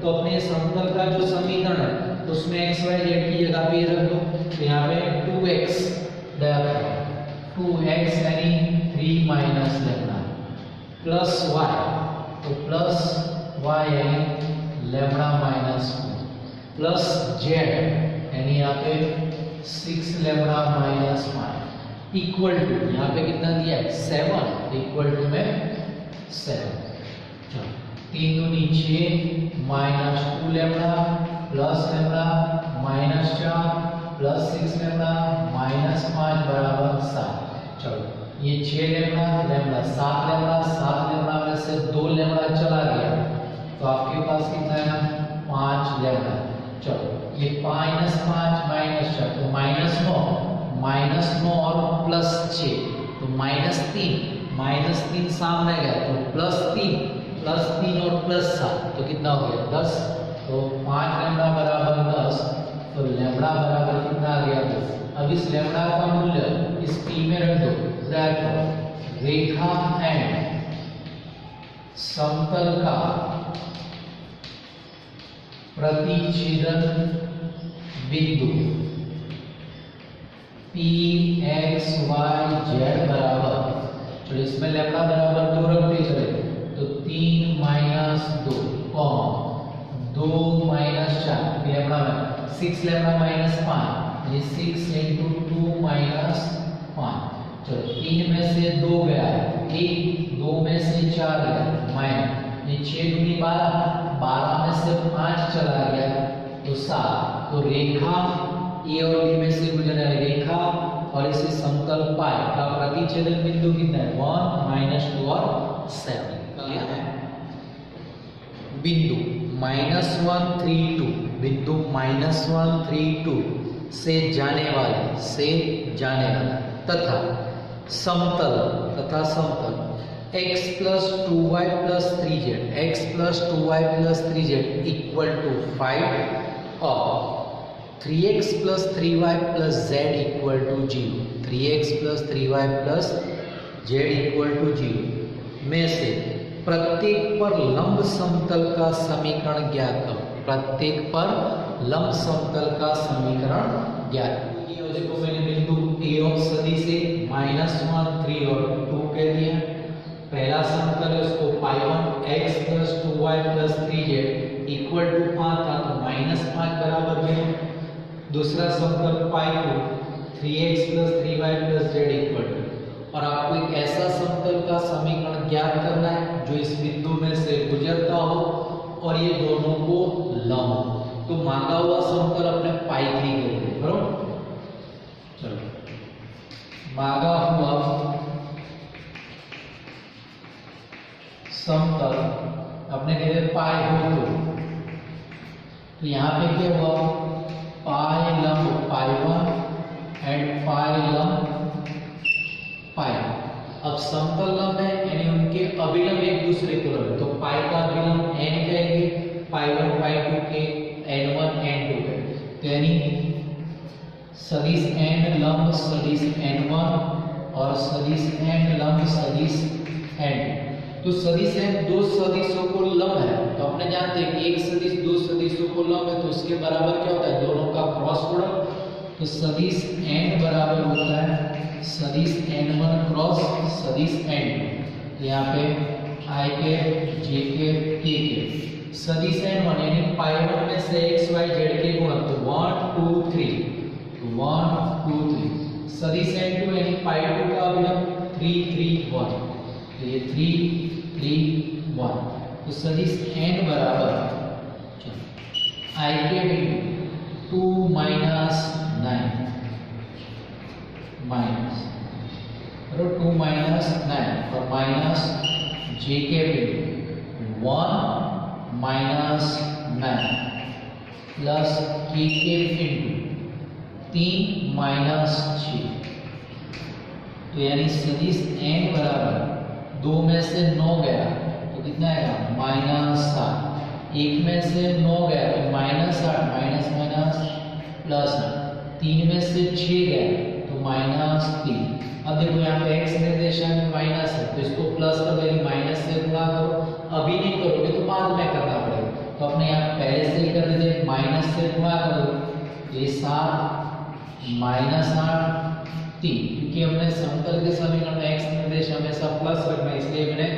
तो अपने समतल का जो समीकरण है उसमें x y z की जगह पे रख दो, तो यहाँ पे 2x 2x यानी 3 माइनस लैम्ब्डा प्लस y, तो प्लस y यानी लैम्ब्डा -4 प्लस z यानी यहाँ पे 6 लैम्ब्डा -5 इक्वल टू यहाँ पे कितना दिया है 7, इक्वल टू में 7। चलो 3 दूनी 6 -2 lambda plus lambda -4 plus 6 lambda -5 बराबर 7। चलो ये 6 लैम्ब्डा 7 लैम्ब्डा में से 2 लैम्ब्डा चला गया, तो आपके पास कितना है 5 लैम्ब्डा। चलो ये -5 -4 तो -9 और +6 तो -3 सामने गया तो +3 और +7 तो कितना हो गया 10। तो 5 लैम्बडा बराबर 10 तो लैम्बडा बराबर कितना आ गया 10। अब इस लैम्बडा का मूल्य इस p में रख दो। रेखा एंड समतल का प्रतिच्छेदन बिंदु p x y z बराबर, चलो इसमें लैम्बडा बराबर 2 रखते चले तो 3 - 2 2 - 4 लैम्बडा में 6 लैम्बडा -5 ये 6 × 2 - 5। चलो 3 में से 2 गया 1, 2 में से 4 गया माइनस ये 6 दूनी 12 में से 5 चला गया तो 7। तो रेखा ए और बी में से गुजरने वाली रेखा और इसे समतल पाई का प्रतिच्छेदन बिंदु कितना है 1 -2 और 7 ये है बिंदु -1 3 2 बिंदु -1 3 2 से जाने वाला तथा समतल x + 2y + 3z = 5 और 3x + 3y + z = 0 3x + 3y + z = 0 में से प्रत्येक पर लंब समतल का समीकरण ज्ञात करो। प्रत्येक पर लंब समतल का समीकरण ज्ञात करो। ये देखो मैंने बिंदु A और सदिश से -1 3 और 2 कह दिया। पहला समतल है उसको π1 x + 2y + 3z = 5 था तो -5 बराबर है। दूसरा समतल π2 3x + 3y + z = और आपको एक ऐसा समतल का समीकरण ज्ञात करना है जो इस बिंदु में से गुजरता हो और ये दोनों को लंब हो। तो मांगा हुआ समतल अपने π3 के लिए करो। चलो मांगा हुआ समतल अपने कहते π2 तो यहाँ पे क्या हुआ π लंब π1 एंड π लंब π। अब समतल लंब है यानी उनके अभिलंब एक दूसरे को लंब तो π का अभिलंब n कहेंगे π1 π2 के n1 n2 है तो यानी सदिश n लंब सदिश n1 और सदिश n लंब सदिश n। तो सदिश n दो सदिशों को लंब है तो अपने जानते हैं कि एक सदिश दो सदिशों को लंब है तो उसके बराबर क्या होता है दोनों का क्रॉस प्रोडक्ट। तो सदिश n बराबर होता है सदिश n1 क्रॉस सदिश n2। यहाँ पे i के j के k के सदिश n1 यानी π1 में से x y z के गुणक तो 1 2 3 1 2 3। सदिश n2 यानी π2 का अभिलंब 3 3 1 तो ये 3 3 1। तो सदिश n बराबर i के बिंदु 2 - 9 माइनस 2 - 9 और माइनस j के बिंदु 1 - 9 प्लस k के बिंदु 3 - 6। तो यानी सदिश n बराबर 2 में से 9 गया तो कितना आएगा -7। 1 में से 9 गया तो -8 प्लस 3 में से 6 गया तो -3। अब देखो यहाँ पे x निर्देशांक माइनस है तो इसको प्लस कर देंगे माइनस से गुणा करो। अभी नहीं करोगे तो बाद में करना पड़ेगा तो अपने यहाँ पहले से ही कर देते माइनस से गुणा करो ये 7 -8 3 क्योंकि हमने समतल के समीकरण में x निर्देश हमेशा प्लस रखना है इसलिए मैंने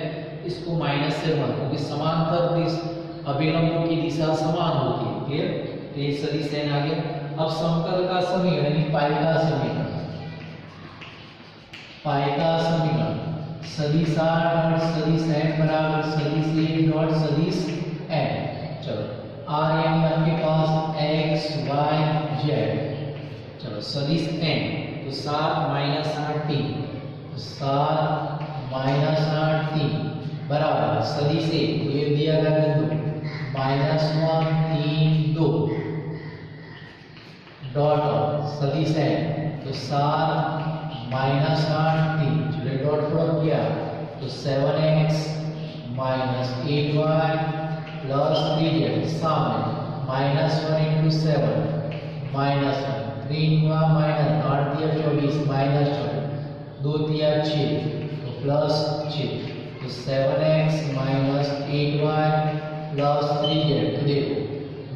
इसको माइनस से गुणा क्योंकि समांतर दिश अभिलंबों की दिशा समान होती है। क्लियर? तो ये सदिश n आ गया। अब समतल का समीकरण यानी पाई का समीकरण सदिश r डॉट सदिश n बराबर सदिश a डॉट सदिश n। चलो r यानी आपके पास x y z। चलो सदिश n तो 7 - 8 3 7 - 8 3 बराबर सदिश a तो ये दिया गया बिंदु -1 3 2 डॉट सदिश है तो 7 माइनस 8 3, चलिए डॉट प्रोडक्ट किया तो 7x minus 8y plus 3z सामने -1 इंटू 7 माइनस 3 हुआ माइनस 8 दिया 24 माइनस 2 दिया 6 तो प्लस 6 तो 7x minus 8y plus 3z तो देखो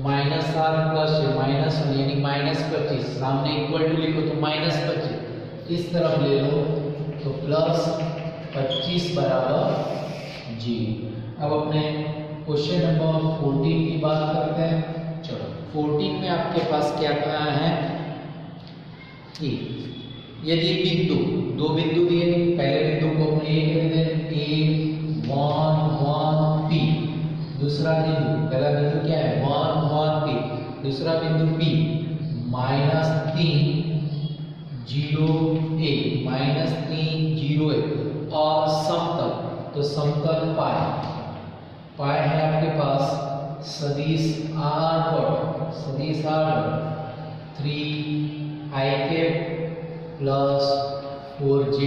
माइनस 7 प्लस 6 माइनस 1 यानी माइनस 25 सामने इक्वल टू लिखो तो माइनस 25 इस तरफ ले लो तो प्लस 25 बराबर 0। अब अपने क्वेश्चन नंबर 14 की बात करते हैं। चलो 14 में आपके पास क्या कहा है कि यदि बिंदु दो बिंदु दिए, पहले बिंदु को हम ए कहते हैं A 1 1 P, दूसरा बिंदु पहला बिंदु क्या है 1 1 P, दूसरा बिंदु P -3 0 1 -3 0 1 और समतल तो समतल पाए है आपके पास सदिश r dot 3i plus 4j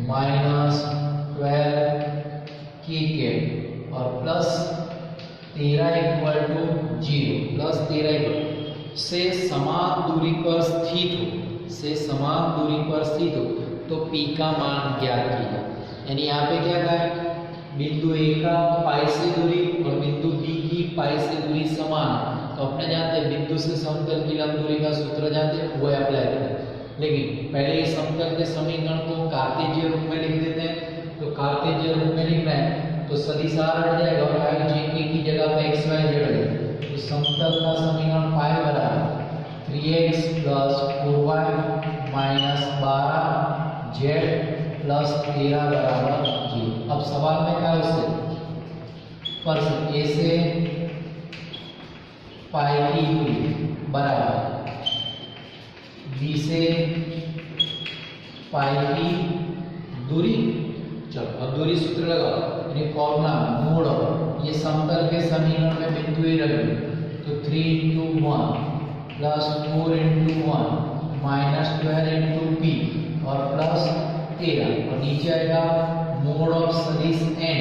minus 12k और प्लस 13 इक्वल टू 0 प्लस 13 से समान दूरी पर स्थित हो तो p का मान ज्ञात कीजिए। यानी यहाँ पे क्या कहा है बिंदु A का पाई से दूरी और बिंदु B की पाई से दूरी समान, तो अपने जानते हैं बिंदु से समतल की लंब दूरी का सूत्र जानते हैं वो अप्लाई करें। लेकिन पहले इस समतल के समीकरण को कार्तेजीय रूप में लिख देते हैं। तो कार्तेजीय रूप में लिखना है तो सदिश r हट जाएगा और i की जगह पे x y z है तो समतल का समीकरण पाई बराबर 3x plus 4y minus 12z plus 13 बराबर 0। अब सवाल में क्या है उससे पर a से पाई की दूरी बराबर b से पाई की दूरी। चलो अब दूरी सूत्र लगाओ, यानी फॉर्मूला मोड़ ये समतल के समीकरण में बिंदु ए रख दो तो 3 into 1 plus 4 into 1 minus 12 into p और प्लस 13 और नीचे आएगा मोड ऑफ सदिश n,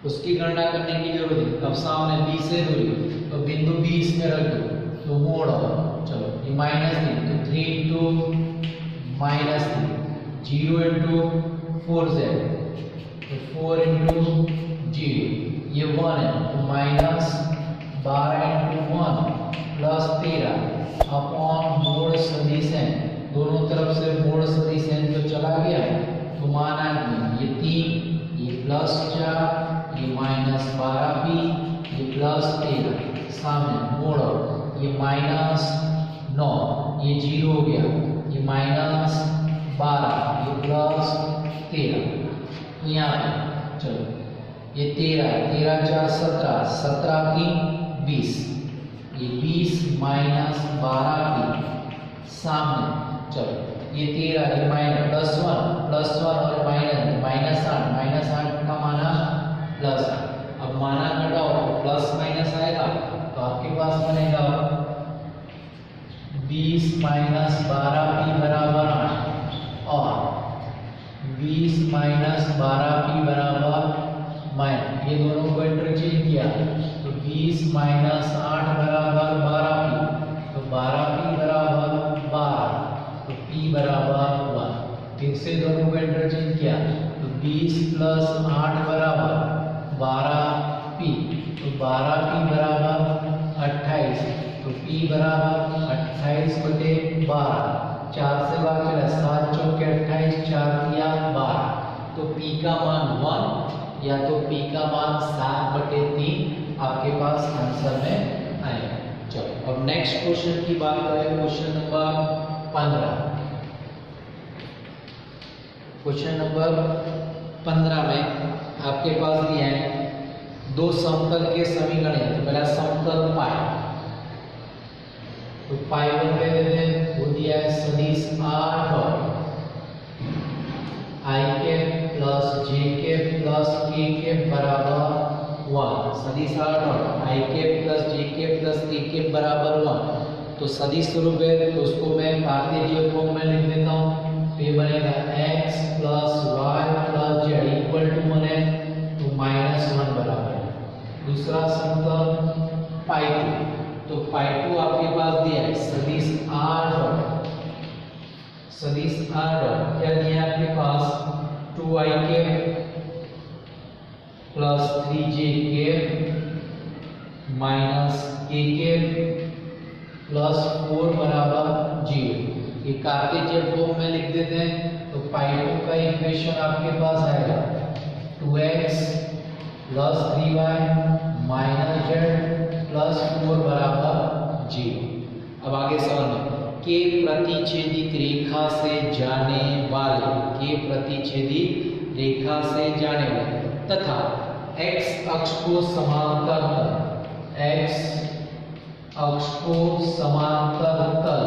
उसकी गणना करने की जरूरत है। अब सामने b से दूरी तो बिंदु b इसमें रख दो तो मोड ऑफ चलो ये माइनस 3 तो 3 into माइनस 3 0 into 4z तो 4 into 0 ये 1 है तो minus 12 into 1 plus 13 upon mode सदिश n, दोनों तरफ से मोड सदिश n जो चला गया तो मान आ गया ये 3 ये प्लस 4 ये माइनस 12p ये प्लस 13 सामने मोड़ ये माइनस 9 ये 0 हो गया ये माइनस 12 ये प्लस 13 यहाँ पे चलो ये 13 4 17 17 की 20 ये 20 माइनस 12 की सामने चलो ये 13 ये माइनस प्लस 1 और माइनस 8 का माना प्लस 8। अब माना घटाओ तो प्लस माइनस आएगा तो आपके पास बनेगा 20 माइनस 12p बराबर 8 और 20 माइनस 12p बराबर माइनस ये दोनों को इंटरचेंज किया तो 20 माइनस 8 बराबर 12p तो 12p बराबर 12 तो p बराबर 1। फिर से दोनों को इंटरचेंज किया तो 20 प्लस 8 बराबर 12p तो 12p बराबर 28 तो p बराबर 28 बटे 12 4 से भाग चला 7 चौके 28 4 दिया 12 तो p का मान 1 या तो p का मान 7 बटे 3 आपके पास आंसर में आएगा। चलो अब नेक्स्ट क्वेश्चन की बात करें, क्वेश्चन नंबर 15। क्वेश्चन नंबर 15 में आपके पास दिया है दो समतल के समीकरण है। तो पहला समतल पाई तो पाई वन ले लेते हैं, वो दिया है सदिश r डॉट i के प्लस j के प्लस k के बराबर 1। सदिश r डॉट i के प्लस j के प्लस k के बराबर 1 तो सदिश स्वरूप है तो उसको मैं कार्तेशियन फॉर्म में लिख देता हूँ। तो ये बनेगा x plus Y plus z equal to बने तो -1 बराबर है। दूसरा समतल पाई 2, तो पाई 2 आपके पास दिया है सदिश r डॉट, सदिश r डॉट क्या दिया है आपके पास 2i के प्लस 3j के माइनस k के प्लस 4 बराबर 0। ये कार्टेशियन फॉर्म में लिख देते हैं तो पाई 2 का इक्वेशन आपके पास आएगा 2x plus 3y minus z plus 4 बराबर 0। अब आगे सवाल में के प्रतिच्छेदित रेखा से जाने वाले, के प्रतिच्छेदित रेखा से जाने वाले तथा x अक्ष को समांतर तल, x अक्ष को समांतर तल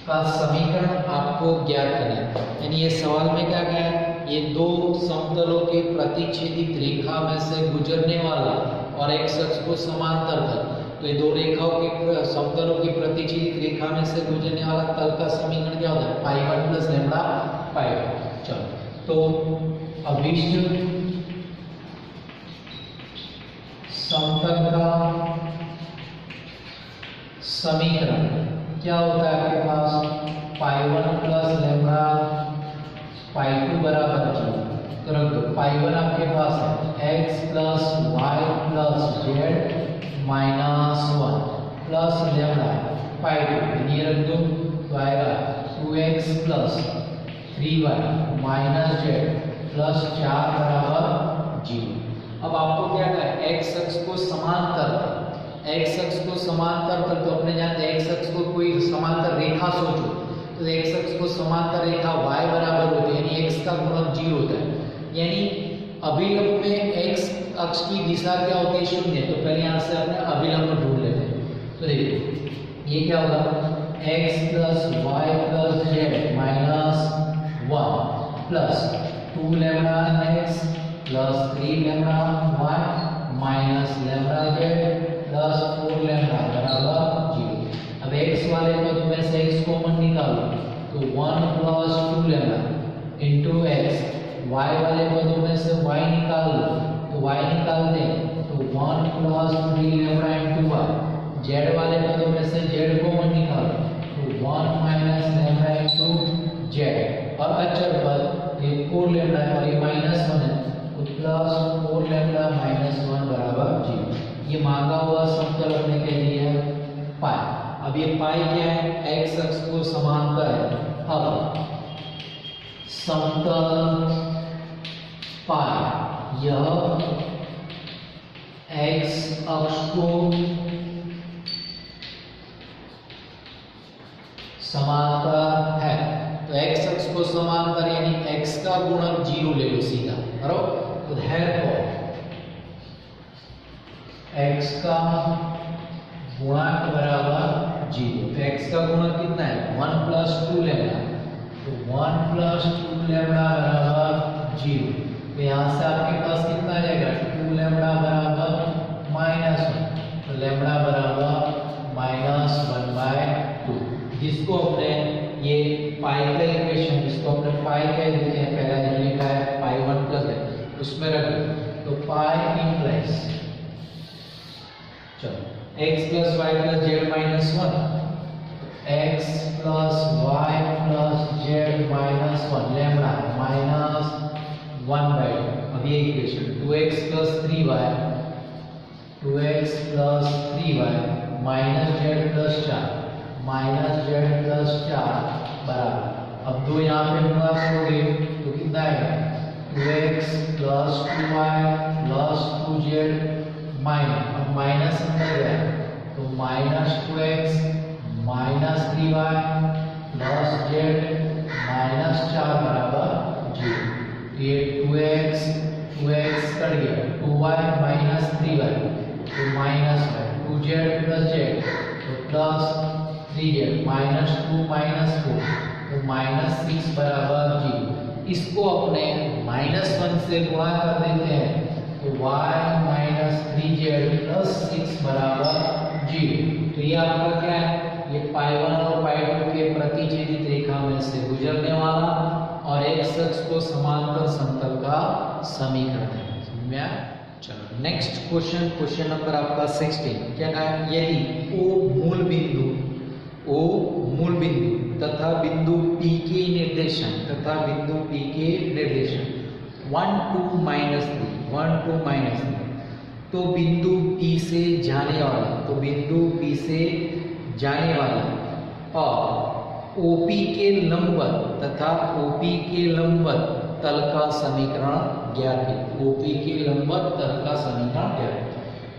का समीकरण आपको ज्ञात करना है। यानी ये सवाल में क्या गया है, ये दो समतलों के प्रतिच्छेदित रेखा में से गुजरने वाला और x अक्ष को समांतर तल, तो ये दो रेखाओं के समतलों की प्रतिच्छेदित रेखा में से गुजरने वाला तल का समीकरण क्या होता है, पाई 1 प्लस लैम्डा पाई 1। चलो तो अभिष्ट समतल का समीकरण क्या होता है आपके पास, पाई 1 प्लस लैम्डा पाई 2 बराबर 0। तो रख दो पाई 1 आपके पास है x plus Y plus Z minus 1 plus lambda pi 2, ये रख दो तो आएगा 2x plus 3y minus z plus 4 बराबर 0। अब आपको क्या करना है, x अक्ष को समांतर, x अक्ष को समांतर तल, तो अपने जानते हैं x अक्ष को कोई समांतर रेखा सोचो तो x अक्ष को समांतर रेखा y बराबर होती है, यानी x का गुणक 0 होता है। यानी अभिलंब में x अक्ष की दिशा क्या होती है, 0। तो पहले यहाँ से अपने अभिलंब ढूंढ लेते हैं। तो देखो ये क्या होगा, x plus Y plus Z minus 1 plus 2 lambda x plus 3 lambda y minus lambda z plus 4 lambda बराबर 0। अब x वाले पद में से x कॉमन निकालो तो 1 plus 2 lambda into x, y वाले पदों में से y निकाल लो तो y निकालते हैं तो 1 plus 3 lambda into y, z वाले पदों में से z कॉमन निकालो तो 1 माइनस लैम्डा इंटू z, और अचर पद ये 4 लैम्डा है और ये -1 है तो प्लस 4 लैम्डा माइनस 1 बराबर 0। ये मांगा हुआ समतल अपने के लिए है पाई। अब ये पाई क्या है, x अक्ष को समांतर है। अब समतल पाई यह x अक्ष को समांतर है, तो x अक्ष को समांतर यानी x का गुणक 0 ले लो सीधा, बराबर। तो therefore x का गुणक बराबर 0। तो x का गुणक कितना है, 1 प्लस 2 लैम्डा, तो 1 प्लस 2 लैम्डा बराबर 0। तो यहाँ से आपके पास कितना आ जाएगा, 2 लैम्डा बराबर -1, तो लैम्डा बराबर -1/2, जिसको अपने ये पाई का इक्वेशन, जिसको अपने पाई कह देते हैं, पहला जो लिखा है पाई 1 प्लस है उसमें रख दो तो पाई इंप्लाइज, चलो x plus Y plus Z minus 1, x plus Y plus Z minus 1 lambda minus 1/2। अब ये equation 2x plus 3y, 2x plus 3y minus z plus 4 minus z plus 4 बराबर, अब दो यहाँ पे गुणा करोगे तो कितना आएगा, 2x plus 2y plus 2z minus, अब माइनस अंदर गया तो minus 2x minus 3y plus z minus 4 बराबर 0। तो ये 2x कट गया, 2y माइनस 3y तो माइनस 2z प्लस z तो प्लस 3z माइनस 2 माइनस 4 तो माइनस 6 बराबर 0। इसको अपने -1 से गुणा कर देते हैं तो y माइनस 3z प्लस 6 बराबर जीरो। तो ये आपका क्या है, ये पाई 1 और पाई 2 के प्रतिच्छेदित रेखा में से गुजरने वाला और एक्स अक्ष को समांतर समतल का समीकरण है। समझ में आया? चलो नेक्स्ट क्वेश्चन, क्वेश्चन नंबर आपका 16। क्या कहा है, यदि ओ मूल बिंदु तथा बिंदु P के निर्देशन 1 2 -3 तो बिंदु P से जाने वाला और OP के लंबवत तथा OP के लंबवत तल का समीकरण ज्ञात है। OP के लंबवत तल का समीकरण ज्ञात है।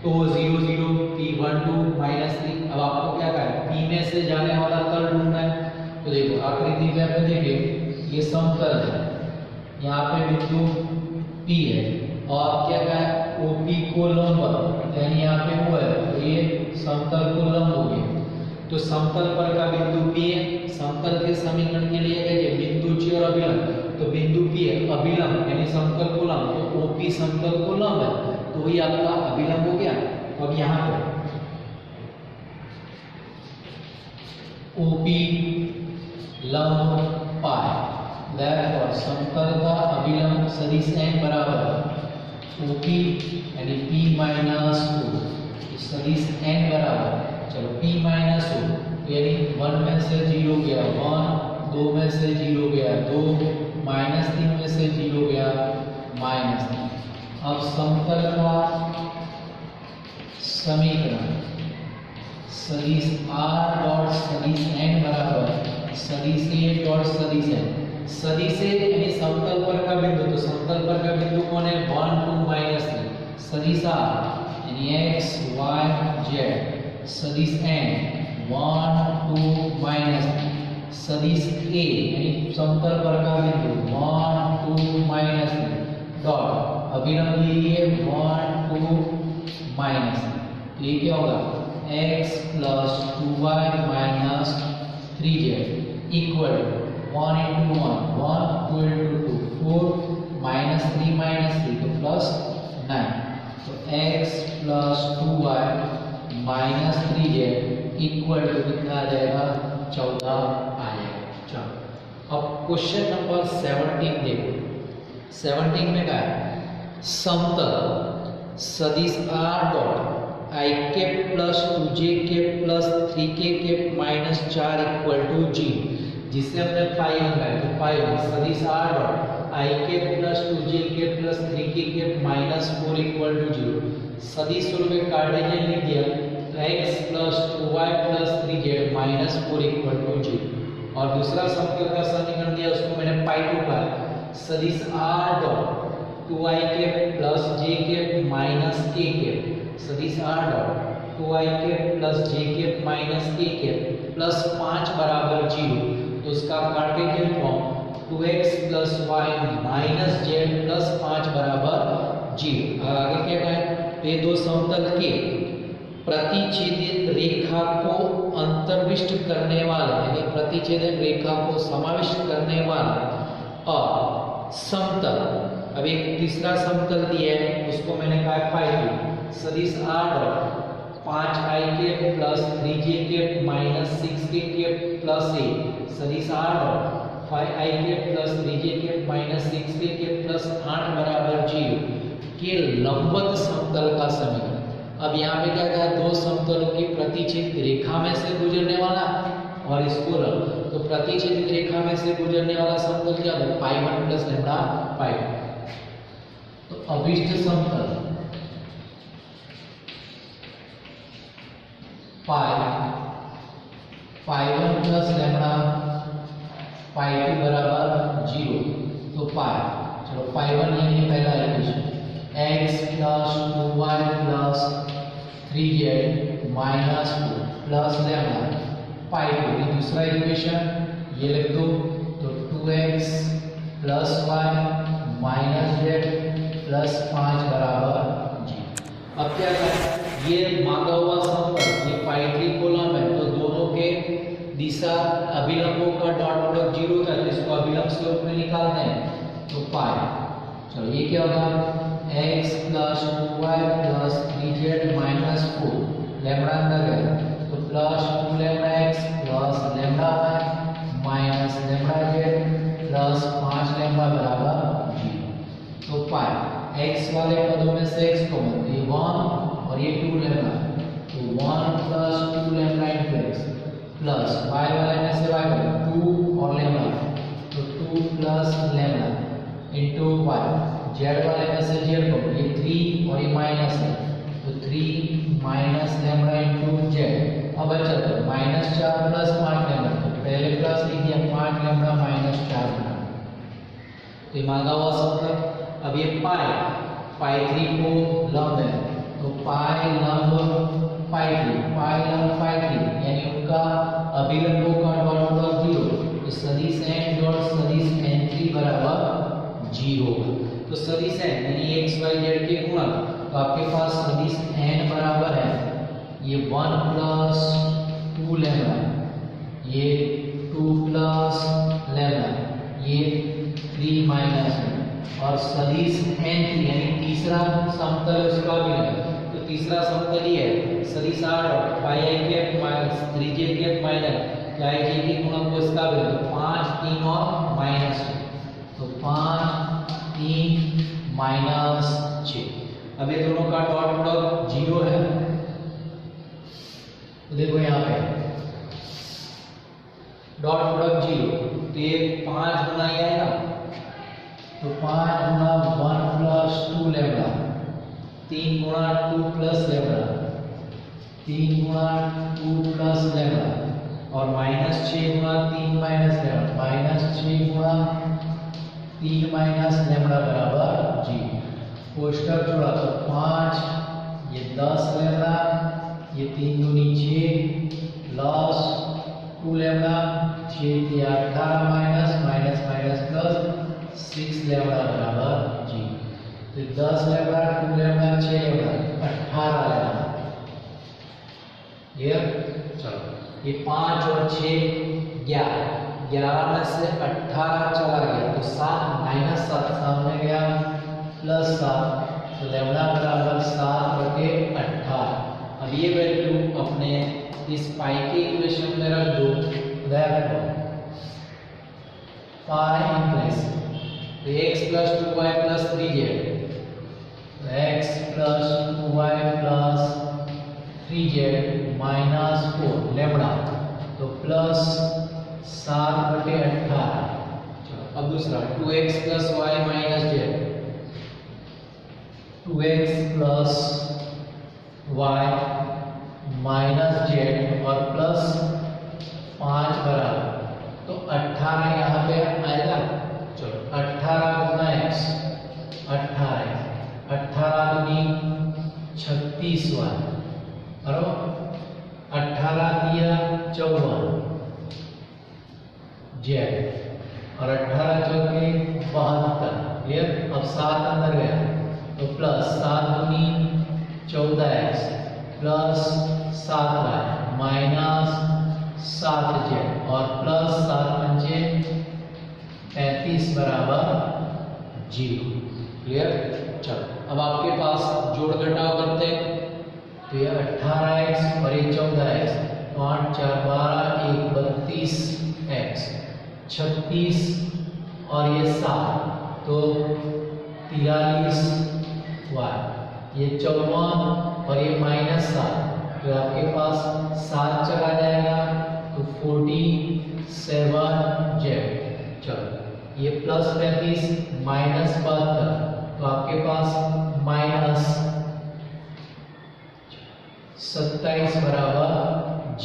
तो 0 0 P12 -3। अब आपको क्या करना है, P में से जाने वाला तल ढूंढना है। तो देखो आकृति में आपने देखे ये समतल है, यहाँ पे बिंदु P है और क्या कहा है, OP को लंबवत, यानी यहाँ पे वो है तो ये समतल को लंब हो गया। तो समतल पर का बिंदु P है, समतल के समीकरण के लिए है बिंदु C और अभिलंब। तो बिंदु P है अभिलंब यानी समतल को लंब, तो OP समतल को लंब है तो वही आपका अभिलंब हो गया। अब यहाँ पर OP लंब पाई, therefore समतल का अभिलंब सदिश n बराबर OP यानी P माइनस O, सदिश n बराबर, चलो P माइनस O यानी 1 में से 0 गया 1, 2 में से 0 गया 2, -3 में से 0 गया -3। अब समतल का समीकरण सदिश r डॉट सदिश n बराबर सदिश a डॉट सदिश n। सदिश a यानी समतल पर का बिंदु, तो समतल पर का बिंदु कौन है, 1 2 -3। सदिश r यानी x y z। सदिश n 1 2 -3। सदिश a यानी समतल पर का बिंदु 1 2 -3 डॉट अभिलंब लिए 1 2 -3। तो ये क्या होगा, x plus 2y minus 3z equal 1 into 1 2 into 2 4 -3 तो प्लस 9। तो x plus 2y minus 3z equal to कितना आ जाएगा, 14 आ जाएगा। चलो अब क्वेश्चन नंबर 17 देखो। 17 में क्या है, समतल सदिश r dot i cap plus 2j cap plus 3k cap minus 4 equal to 0, जिससे हमने पाई लगाया तो पाई सदिश r dot i cap plus 2j cap plus 3k cap minus 4 equal to 0। सदिश स्वरूप में कार्टेशियन लिख दिया तो x plus 2y plus 3z minus 4 equal to 0। और दूसरा समतल का समीकरण दिया उसको मैंने पाई 2 का सदिश r dot 2i cap plus j cap minus k cap, सदिश r dot 2i cap plus j cap minus k cap plus 5 बराबर 0। तो उसका Cartesian form 2x plus y minus z plus 5 बराबर 0। आगे क्या है, ये दो समतल के प्रतिच्छेदित रेखा को अंतर्विष्ट करने वाला यानी प्रतिच्छेदन रेखा को समाविष्ट करने वाला और समतल। अब एक तीसरा समतल दिया है उसको मैंने कहा फाई सदिश r डॉट 5i के प्लस 3j के माइनस 6k के प्लस a सदिश r डॉट 5i के प्लस 3j के माइनस 6k के प्लस 8 बराबर 0 के लंबवत समतल का समीकरण। अब यहाँ पे क्या कहा, दो समतलों की प्रतिच्छेदित रेखा में से गुजरने वाला और इसको तो प्रतिच्छेदित रेखा में से गुजरने वाला समतल क्या होगा, पाई 1 प्लस लैम्डा पाई 2। तो अभिष्ट समतल पाई 1 प्लस लैम्डा पाई 2 बराबर 0। तो पाई, चलो पाई 1 यानी पहला equation x plus 2y plus 3z minus 4 plus lambda pi 2। ये दूसरा इक्वेशन ये लिख दो तो 2x plus y minus z plus 5 बराबर 0। अब क्या करें, ये मांगा हुआ समतल ये पाई 3 कॉलम है तो दोनों के दिशा अभिलंबों का डॉट प्रोडक्ट 0 था, इसको अभिलंब स्वरूप में निकालते हैं तो पाई, चलो ये क्या होगा x plus 2y plus 3z minus 4 lambda अंदर गया तो plus 2 lambda x plus lambda y minus lambda z plus 5 lambda बराबर 0। तो पाई एक्स वाले पदों में से एक्स कॉमन तो ये 1 और ये 2 लैम्बडा तो 1 plus 2 lambda into x plus y वाले में से वाई 2 और लैम्बडा तो 2 plus lambda into y z वाले में से जेड को ये 3 और ये माइनस है तो 3 माइनस लैम्बडा इंटू जेड। अब बचा तो -4 प्लस 5 लैम्बडा तो पहले प्लस लिख दिया 5 लैम्बडा माइनस 4 लैम्बडा तो ये मांगा हुआ सूत्र। अब ये पाई 3 को लंब है तो पाई लंब पाई 3 यानी उनका अभिलंबों का डॉट प्रोडक्ट 0 तो सदिश n डॉट सदिश n3 बराबर 0 तो सदिश n यानी x y z के गुणक तो आपके पास सदिश n बराबर है ये 1 प्लस 2 लैम्बडा ये 2 प्लस लैम्बडा ये 3 माइनस और सदिश n3 यानी तीसरा समतल उसका भी है तो तीसरा समतल ही है सदिश r pi i cap minus 3j cap minus i j के गुणक को इसका भी तो 5 3 और माइनस तो 5 3 माइनस 6। अब ये दोनों का डॉट प्रोडक्ट 0 है तो देखो यहाँ पे डॉट प्रोडक्ट 0 तो ये 5 गुना ही आएगा तो 5 गुना 1 प्लस 2 लैम्बडा 3 गुना 2 प्लस लैम्बडा 3 गुना 2 प्लस लैम्बडा और माइनस 6 गुना 3 माइनस लैम्बडा माइनस 6 गुना 3 माइनस लैम्बडा बराबर 0। कोष्ठक जोड़ा तो 5 ये 10 लैम्बडा ये 3 दूनी 6 plus 2 lambda 6 3 18 minus minus minus plus 6 lambda बराबर 0। तो 10 लैम्बडा 2 लैम्बडा 6 लैम्बडा 18 लैम्बडा ये चलो ये 5 और 6 11 में से 18 चला गया तो 7 माइनस 7 सामने गया प्लस 7 तो लैम्बडा बराबर 7/18। अब ये वैल्यू अपने इस पाई के इक्वेशन में रख दो देयरफॉर पाई इम्प्लाइज तो x plus 2y plus 3z x plus 2y plus 3z minus 4 lambda तो प्लस 7/18। अब दूसरा 2x plus y minus z 2x plus y minus z और प्लस 5 बराबर तो 18 यहाँ पे आएगा। चलो 18 गुना x 18 दूनी 36y बराबर 18 दिया 54 z और 18 चौके 72 क्लियर। अब 7 अंदर गया तो प्लस 7 दूनी 14x plus 7y minus 7z और प्लस 7 पंचे 35 बराबर 0 क्लियर। चलो अब आपके पास जोड़ घटाव करते हैं तो ये 18x और ये 14x 5 4 12 1 32x 36 और ये 7 तो 43y ये 54 और ये माइनस 7 तो आपके पास 7 चला जाएगा तो 47z। चलो ये प्लस 35 माइनस 72 तो आपके पास माइनस 27 बराबर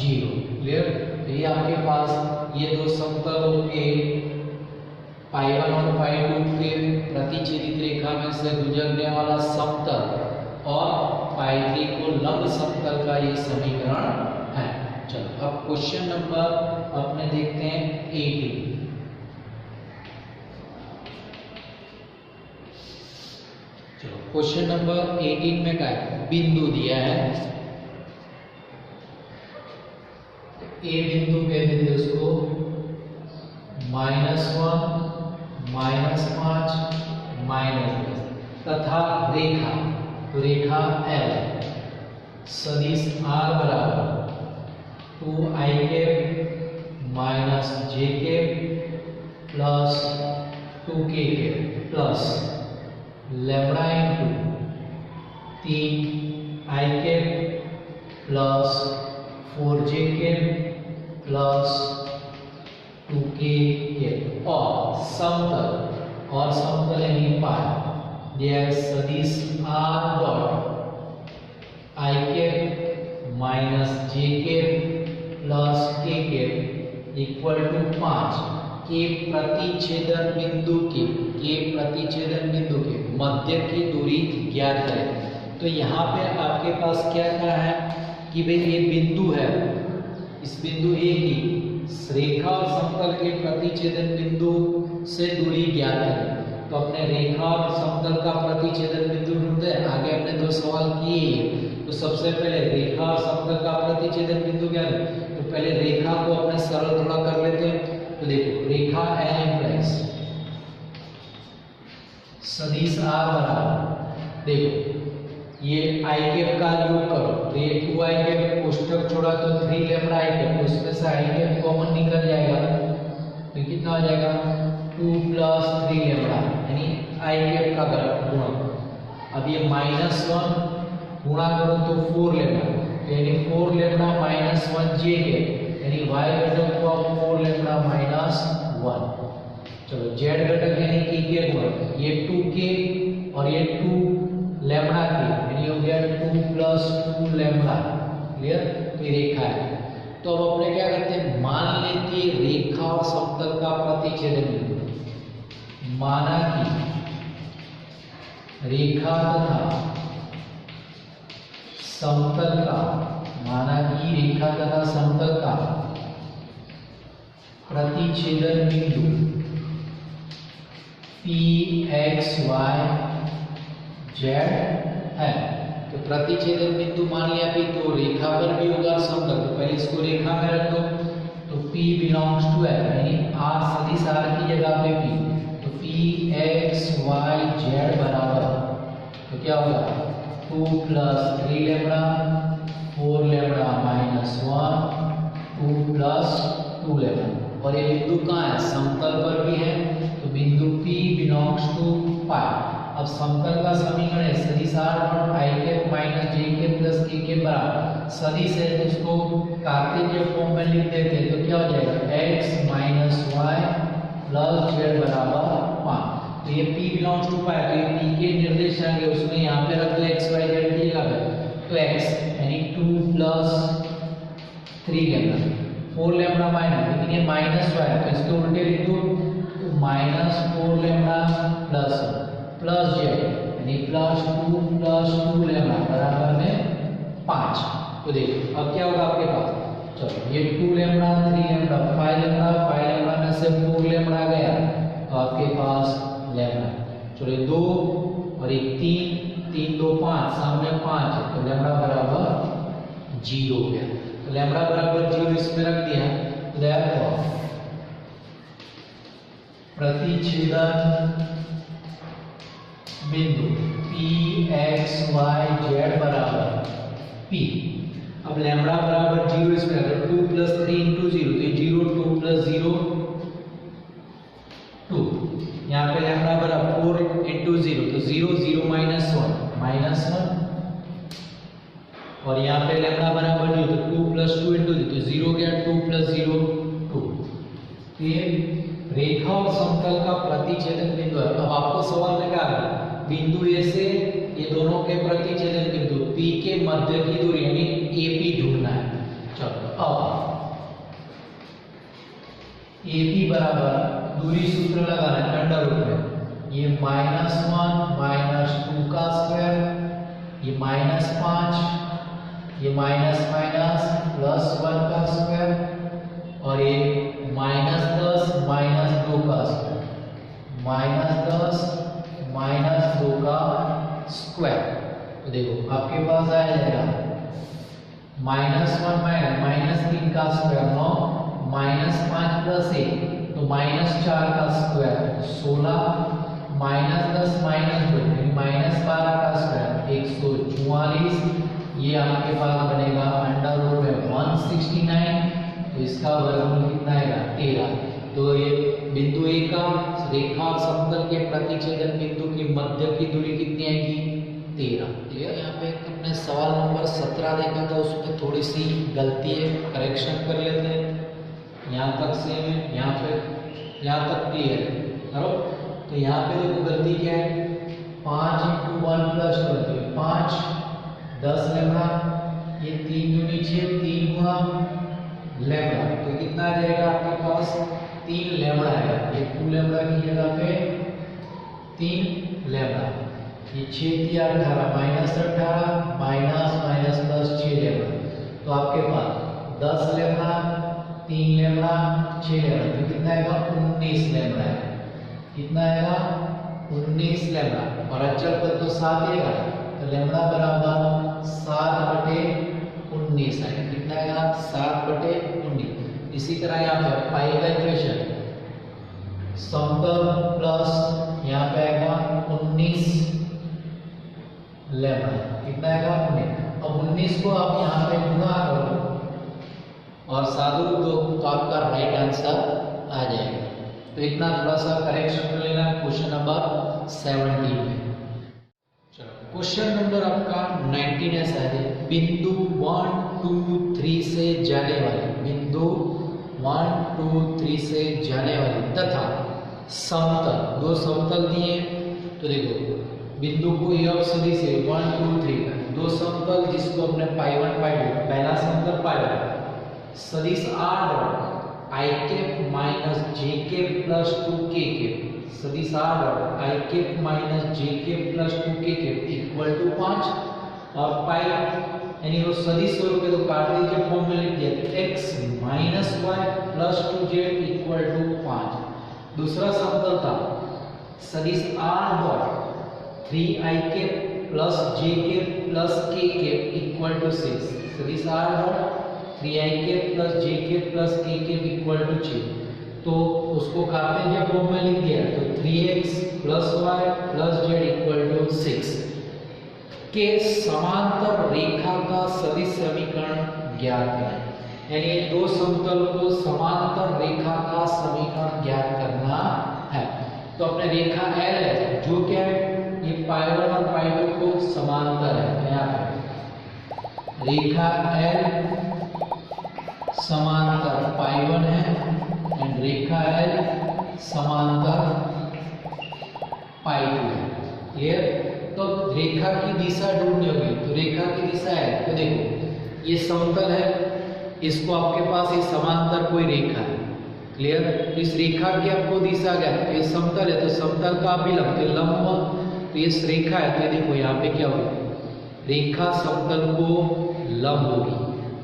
0 क्लियर। तो ये आपके पास ये दो समतलों के पाई 1 और पाई 2 के प्रतिच्छेदित रेखा में से गुजरने वाला समतल और पाई 3 को लंब समतल का ये समीकरण है। चलो अब क्वेश्चन नंबर अपने देखते हैं 18। चलो क्वेश्चन नंबर 18 में क्या है बिंदु दिया है ए बिंदु कह देते उसको -1 -5 -10 तथा रेखा तो रेखा L सदिश r बराबर 2i cap minus j cap plus 2k cap plus lambda into 3i cap plus 4j cap plus 2k cap और समतल यानी पाई यह सदिश r dot i cap minus j cap plus k cap equal to 5 के प्रतिच्छेदन बिंदु के मध्य की दूरी ज्ञात करें। तो यहाँ पे आपके पास क्या कहा है कि भाई ये बिंदु है, इस बिंदु ए की रेखा और समतल के प्रतिच्छेदन बिंदु से दूरी ज्ञात करें। तो अपने रेखा और समतल का प्रतिच्छेदन बिंदु ढूंढते हैं। आगे हमने 2 सवाल किए। तो सबसे पहले रेखा और समतल का प्रतिच्छेदन बिंदु क्या है, तो पहले रेखा को अपने सरल थोड़ा कर लेते हैं। तो देखो रेखा n इम्प्लाइज सदिश r बराबर, देखो ये i कैप का योग करो तो ये 2i कैप कोष्टक छोड़ा तो 3 लैम्बडा i कैप, तो उसमें से i कैप कॉमन निकल जाएगा तो कितना हो जाएगा 2 प्लस 3 लैम्बडा यानी i कैप का गुणा। अब ये -1 गुणा करो तो 4 लैम्बडा यानी 4 लैम्बडा माइनस 1 j कैप यानी y घटक को 4 लैम्बडा माइनस 1। चलो z घटक यानी k के गुणा, ये 2k और ये 2 लैम्बडा के यानी हो गया 2 प्लस 2 लैम्बडा। क्लियर? तो ये रेखा है। तो अब अपने क्या करते हैं, मान लेते हैं रेखा और समतल का प्रतिच्छेदन बिंदु। माना कि रेखा तथा समतल का, माना कि रेखा तथा समतल का प्रतिच्छेदन बिंदु p x y z है। तो प्रतिच्छेदन बिंदु मान लिया p, तो रेखा पर भी होगा समतल, तो पहले इसको रेखा में रख दो। तो p बिलोंग्स टू है यानी r सदिश r की जगह पे p, तो p x y z बराबर, तो क्या होगा 2 plus 3 lambda 4 lambda minus 1 2 plus 2 lambda. और ये बिंदु कहाँ है, समतल पर भी है, तो बिंदु P बिलोंग्स टू पाई। अब समतल का समीकरण है सदिश r dot i cap minus j cap plus k के बराबर। सदिश है तो उसको कार्तेशियन फॉर्म में लिख देते हैं, तो क्या हो जाएगा x minus y plus z बराबर 5। तो ये P बिलोंग्स टू पाई, तो ये P के निर्देशांक है उसमें यहाँ पे रख दो x y z की जगह, तो x यानी 2 प्लस 3 लैम्बडा 4 लैम्बडा माइनस, लेकिन ये माइनस y है तो इसके उल्टे लिख दो, तो माइनस 4 लैम्बडा प्लस z यानी प्लस 2 लैम्बडा बराबर में 5। तो देखो अब क्या होगा आपके पास, चलो ये 2 लैम्बडा 3 लैम्बडा 5 लैम्बडा में से 4 लैम्बडा गया तो आपके पास लैम्बडा, चलो 2 और एक 3 2 5 सामने 5 है तो लैम्बडा बराबर 0 हो गया। तो लैम्बडा बराबर 0 इसमें रख दिया, तो देयरफॉर प्रतिच्छेदन बिंदु p x y z बराबर p। अब लैम्बडा बराबर 0 इसमें अगर 2 प्लस 3 इंटू 0 तो 0 2 प्लस 0 2, यहाँ पे लैम्बडा बराबर 4 इंटू 0 तो 0 0 माइनस 1 और यहाँ पे लैम्बडा बराबर 0 तो 2 प्लस 2 इंटू 0 तो 0 गया 2 प्लस 0 2। तो ये रेखा और समतल का प्रतिच्छेदन बिंदु है। अब आपको सवाल में क्या है, बिंदु ए से ये दोनों के प्रतिच्छेदन बिंदु P के मध्य की दूरी यानी AP ढूंढना है। चलो अब AP बराबर दूरी सूत्र लगाना है अंडर रूट में, ये -1 -2 का स्क्वायर, ये -5 ये माइनस माइनस प्लस 1 का स्क्वायर और ये -10 -2 का स्क्वायर, -10 -2 का स्क्वायर। तो देखो आपके पास आ जाएगा -1 -3 का स्क्वायर 9 -5 प्लस 1 तो -4 का स्क्वायर 16 -10 -2 -12 का स्क्वायर 144, ये आपके पास बनेगा अंडर रूट में 169, तो इसका वर्गमूल कितना आएगा 13। तो ये बिंदु ए का रेखा और समतल के प्रतिच्छेदन बिंदु की मध्य की दूरी कितनी आएगी 13। क्लियर। यहाँ पे हमने सवाल नंबर 17 देखा था, उसमें थोड़ी सी गलती है, करेक्शन कर लेते हैं। यहाँ तक सेम है, यहाँ तक क्लियर है। तो यहाँ पे देखो गलती क्या है, 5 × 1 + 2 तो 5 10 लैम्बडा, ये 3 दूनी 6 3 गुणा लैम्बडा, तो कितना आ जाएगा आपके पास 3 लैम्बडा आएगा। ये 2 लैम्बडा की जगह पे 3 लैम्बडा, ये 6 × 18 -18 माइनस प्लस 6 लैम्बडा, तो आपके पास 10 लैम्बडा 3 लैम्बडा 6 लैम्बडा, तो कितना आएगा 19 लैम्बडा है। कितना आएगा 19 लैम्बडा, और अचल तत्व तो 7 आएगा, तो लैम्बडा बराबर 7/19 आएगा। कितना आएगा 7/19। इसी तरह यहाँ पे पाई का इक्वेशन समतल प्लस यहाँ पे आएगा 19 लैम्बडा, कितना आएगा 19। अब 19 को आप यहाँ पे गुणा करो और सादुरूप दो तो आपका राइट आंसर आ जाएगा। तो इतना थोड़ा सा करेक्शन कर लेना क्वेश्चन नंबर 17 में। चलो क्वेश्चन नंबर आपका 19 ऐसा है, बिंदु 1 2 3 से जाने वाली, बिंदु 1 2 3 से जाने वाली तथा समतल, दो समतल दिए। तो देखो बिंदु को ये और सदिश है 1 2 3 का, दो समतल जिसको हमने π1 π2, पहला समतल π1 सदिश r I cap minus J cap plus 2k cap, सदिश r I cap minus J cap plus 2k cap equal to 5, और पाई यानी वो सदिश स्वरूप तो कार्टेशियन फॉर्म में लिख दिया x minus Y plus 2z equal to 5। दूसरा समतल था सदिश r dot 3i cap plus j cap plus k cap equal to 6, सदिश r dot 3i cap plus j cap plus k cap equal to 6, तो उसको Cartesian form में लिख दिया, तो 3x plus y plus z equal to 6 के समांतर रेखा का सदिश समीकरण ज्ञात करें। यानी दो समतल को समांतर रेखा का समीकरण ज्ञात करना है। तो अपने रेखा L है जो क्या है, ये π1 और π2 को समांतर है। यहाँ पे रेखा L समांतर π1 है एंड रेखा L समांतर π2 है। क्लियर। तो रेखा की दिशा ढूंढनी होगी, तो रेखा की दिशा है, तो देखो ये समतल है, इसको आपके पास ये समांतर कोई रेखा है। क्लियर। तो इस रेखा की आपको दिशा क्या है, ये समतल है तो समतल का अभिलंब, तो लंब, तो ये रेखा है, तो देखो यहाँ पे क्या होगा, रेखा समतल को लंब होगी,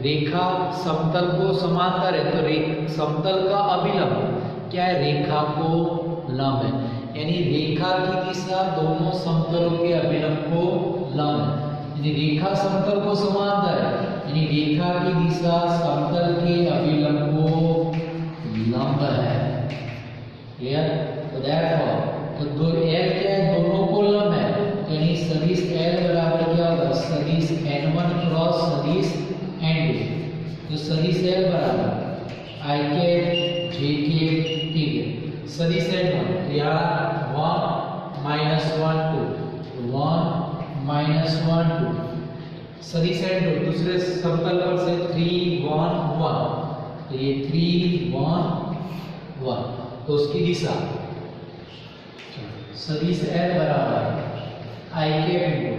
रेखा समतल को समांतर है तो समतल का अभिलंब क्या है, रेखा को लंब है। यानी रेखा की दिशा दोनों समतलों के अभिलंब को लंब है। यानी रेखा समतल को समांतर है, यानी रेखा की दिशा समतल के अभिलंब को लंब है। क्लियर। तो दैटफॉर तो दो L क्या है, दोनों को लंब है, यानी सदिश L बराबर क्या होगा, सदिश n1 क्रॉस सदिश n2। तो सदिश L बराबर I cap j cap t cap, सदिश n1 तो यहाँ 1 माइनस 1 2 1 माइनस 1 2, सदिश n2 दूसरे समतल पर से 3 1 1, तो ये 3 1 1, तो उसकी दिशा सदिश L बराबर I कैप इनटू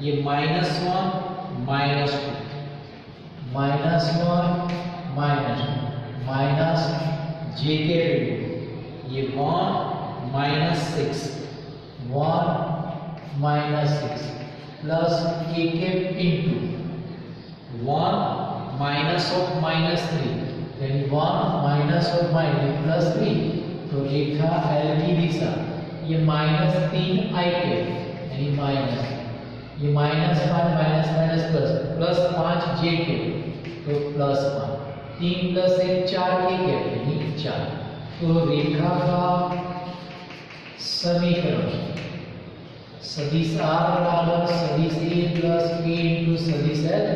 ये -1 -2 -1 माइनस j कैप इनटू ये 1 -6 1 -6 plus k cap into 1 minus of -3, यानी 1 माइनस ऑफ -3, तो रेखा L की दिशा ये -3i कैप, यानी माइनस ये -5 माइनस प्लस 5 j कैप, तो +5 3 + 1 4 k कैप, यानी 4। तो रेखा का समीकरण सदिश आर बराबर सदिश ए प्लस के इंटू सदिश एल।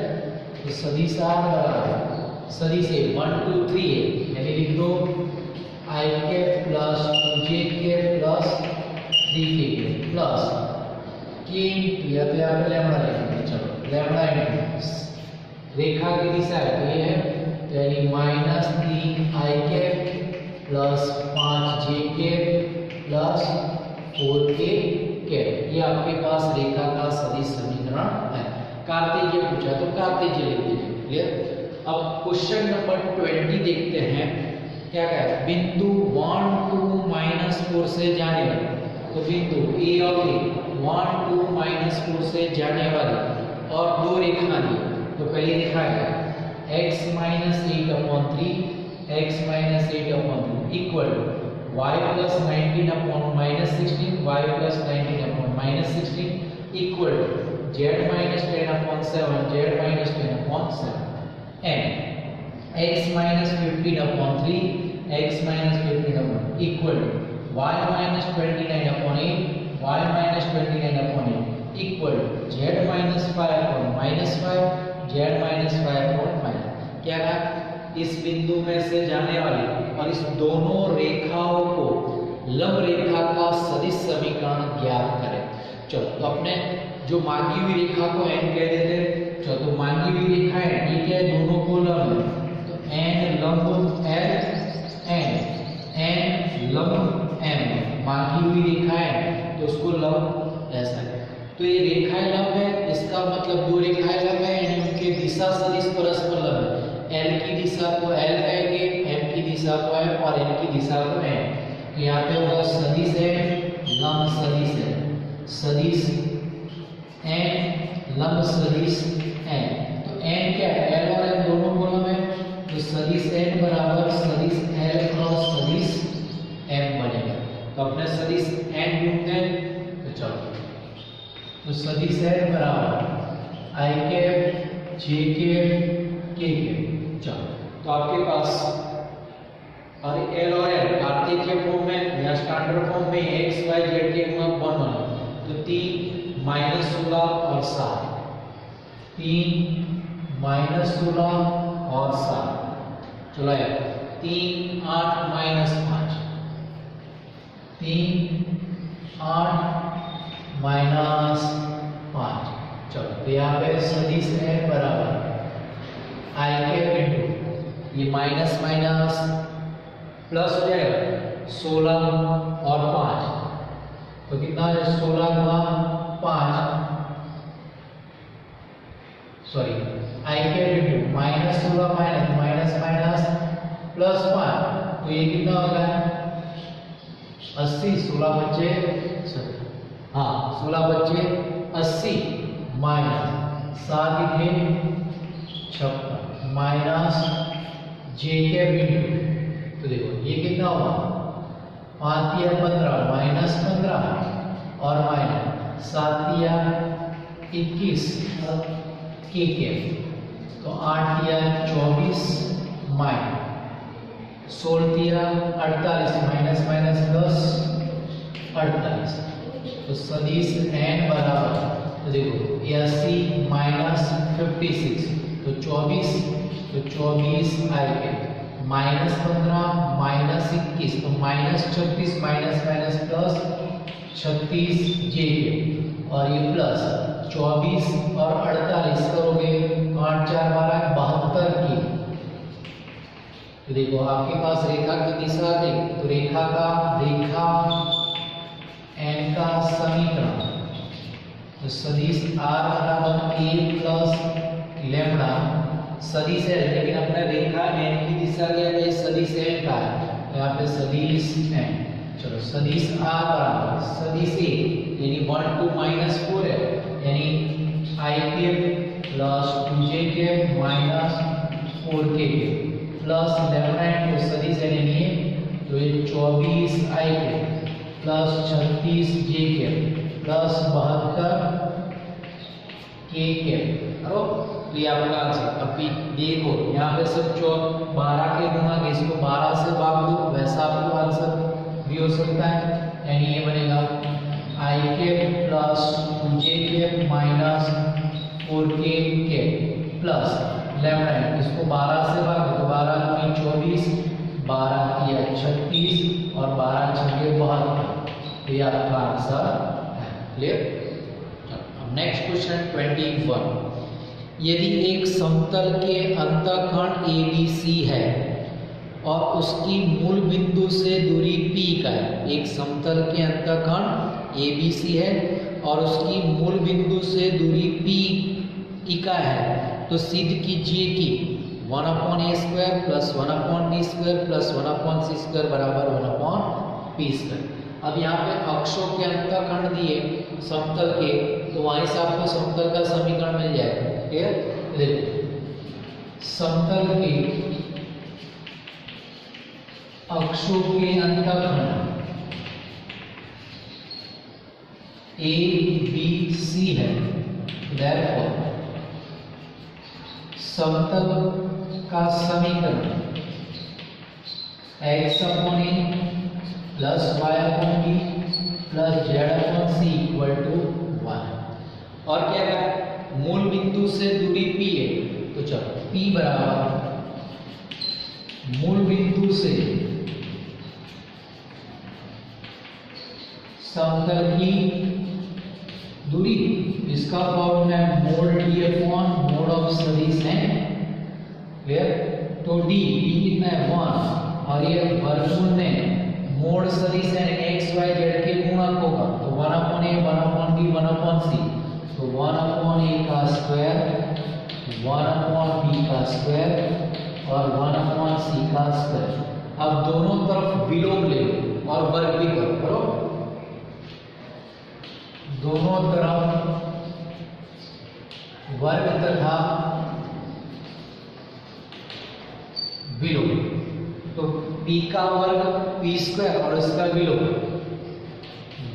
तो सदिश आर बराबर सदिश ए 1 2 3 है यानी लिख दो आई कैप प्लस जे कैप प्लस 3 के प्लस के इंटू या तो यहाँ पे लैम्बडा लिखेंगे। चलो लैम्बडा इंटू रेखा की दिशा है तो ये है तो यानी माइनस 3 आई कैप प्लस 5 जे कैप प्लस 4 के कैप। ये आपके पास रेखा का सदिश समीकरण है। कार्तेज्य पूछा तो कार्तेज्य लिख दीजिए। क्लियर। अब क्वेश्चन नंबर 20 देखते हैं क्या कह रहा है। बिंदु 1 2 -4 से जाने वाली तो बिंदु ए और ए 1 2 -4 से जाने वाली और दो रेखा दी। तो पहली रेखा है x - 8/3 x - 8/3 equal y + 19 upon -16 y + 19 upon -16 equal z - 10 upon 7 z - 10 upon 7 and x - 15 upon 3 x - 15 upon equal y - 29 upon 8 y - 29 upon 8 equal z - 5 upon -5 z - 5 upon -. क्या रहा इस बिंदु में से जाने वाली और इस दोनों रेखाओं को लंब रेखा का सदिश समीकरण ज्ञात करें। चलो तो अपने जो मांगी हुई रेखा को n कह देते हैं। चलो तो मांगी हुई रेखा है ये क्या है दोनों को लंब तो n लंब l n लंब m मांगी हुई रेखा है तो उसको लंब ऐसा है। तो ये रेखाएं लंब है इसका मतलब दो रेखाएं लंब है यानी उनके दिशा सदिश परस्पर लंब है। L की दिशा को L कहेंगे M की दिशा को M और N की दिशा को M। तो यहाँ पे होगा सदिश M लंब सदिश M सदिश N लंब सदिश N। तो N क्या है L और M दोनों को लंब है तो सदिश N बराबर सदिश L क्रॉस सदिश M बनेगा। तो अपने सदिश N ढूंढते हैं तो चलो तो सदिश N बराबर I cap J cap K cap. चलो तो आपके पास और L और M कार्तेज्य फॉर्म में या स्टैंडर्ड फॉर्म में x y z के गुणक 1 1 तो 3 -16 और 7 3 -16 और 7 चलो यार 3 8 -5 3 8 -5। चलो तो यहाँ पे सदिश N बराबर I कैप इंटू ये माइनस माइनस प्लस हो जाएगा 16 और 5 तो कितना है 16 गुना 5 sorry I cap into minus 16 minus minus plus 5 तो ये कितना होगा 80 16 बच्चे हाँ 16 बच्चे 80 माइनस 7 लिखे 56 माइनस जे कैप इंटू तो देखो ये कितना होगा 5 या 15 माइनस 15 और माइनस 7 या 21 के कैप तो 8 या 24 माइनस 16 या 48 माइनस माइनस प्लस 48 तो सदिश N बराबर तो देखो 80 माइनस 56 तो 24 आई कैप माइनस 15 माइनस 21 तो माइनस 36 माइनस माइनस प्लस 36 जे कैप और ये प्लस 24 और 48 करोगे 8 4 12 72 की। तो देखो आपके पास रेखा की दिशा देख तो रेखा n का समीकरण तो सदिश r बराबर a प्लस लैम्बडा सदिश है लेकिन अपने रेखा n की दिशा क्या है सदिश n का है तो यहाँ पे सदिश n। चलो सदिश r बराबर सदिश a यानी 1 2 -4 है यानी I cap plus 2j cap minus 4k cap plus lambda into सदिश n यानी तो ये 24 I cap plus 36 j cap plus 72 k cap. करो तो ये आपका आंसर। अभी देखो यहाँ पे सब 12 के गुणा इसको 12 से भाग दो वैसा आपको आंसर भी हो सकता है यानी ये बनेगा I cap plus 2j cap minus 4k cap plus left hand, इसको 12 से भाग तो 12 की 24, 12 की 36 और 12 छके 72। तो ये आपका आंसर है। क्लियर। अब नेक्स्ट क्वेश्चन 21। यदि एक समतल के अंतःखंड ABC है और उसकी मूल बिंदु से दूरी P का है, एक समतल के अंतःखंड ABC है और उसकी मूल बिंदु से दूरी P का है, तो सिद्ध कीजिए कि 1/a² plus 1/b² plus 1/c² बराबर 1/p²। अब यहाँ पे अक्षों के अंतःखंड दिए समतल के, तो वहीं से आपको समतल का समीकरण मिल जाएगा। ठीक है, देखो समतल के अक्षों के अंतःखंड ABC है, therefore समतल का समीकरण x/a plus y/b plus z/c equal to 1। और क्या है, मूल बिंदु से दूरी P है, तो चलो P बराबर मूल बिंदु से समतल की दूरी, इसका फॉर्मूला है mode d upon mode of सदिश है। क्लियर। तो d कितना है 1 और ये वर्गमूल में मोड सदिश है x y z के गुणक होगा, तो 1/a 1/b 1/c, तो 1/a का स्क्वायर 1/b का स्क्वायर और 1/c का स्क्वायर। अब दोनों तरफ विलोम ले और वर्ग भी करो, दोनों तरफ वर्ग तथा विलोम, तो p का वर्ग p² और इसका विलोम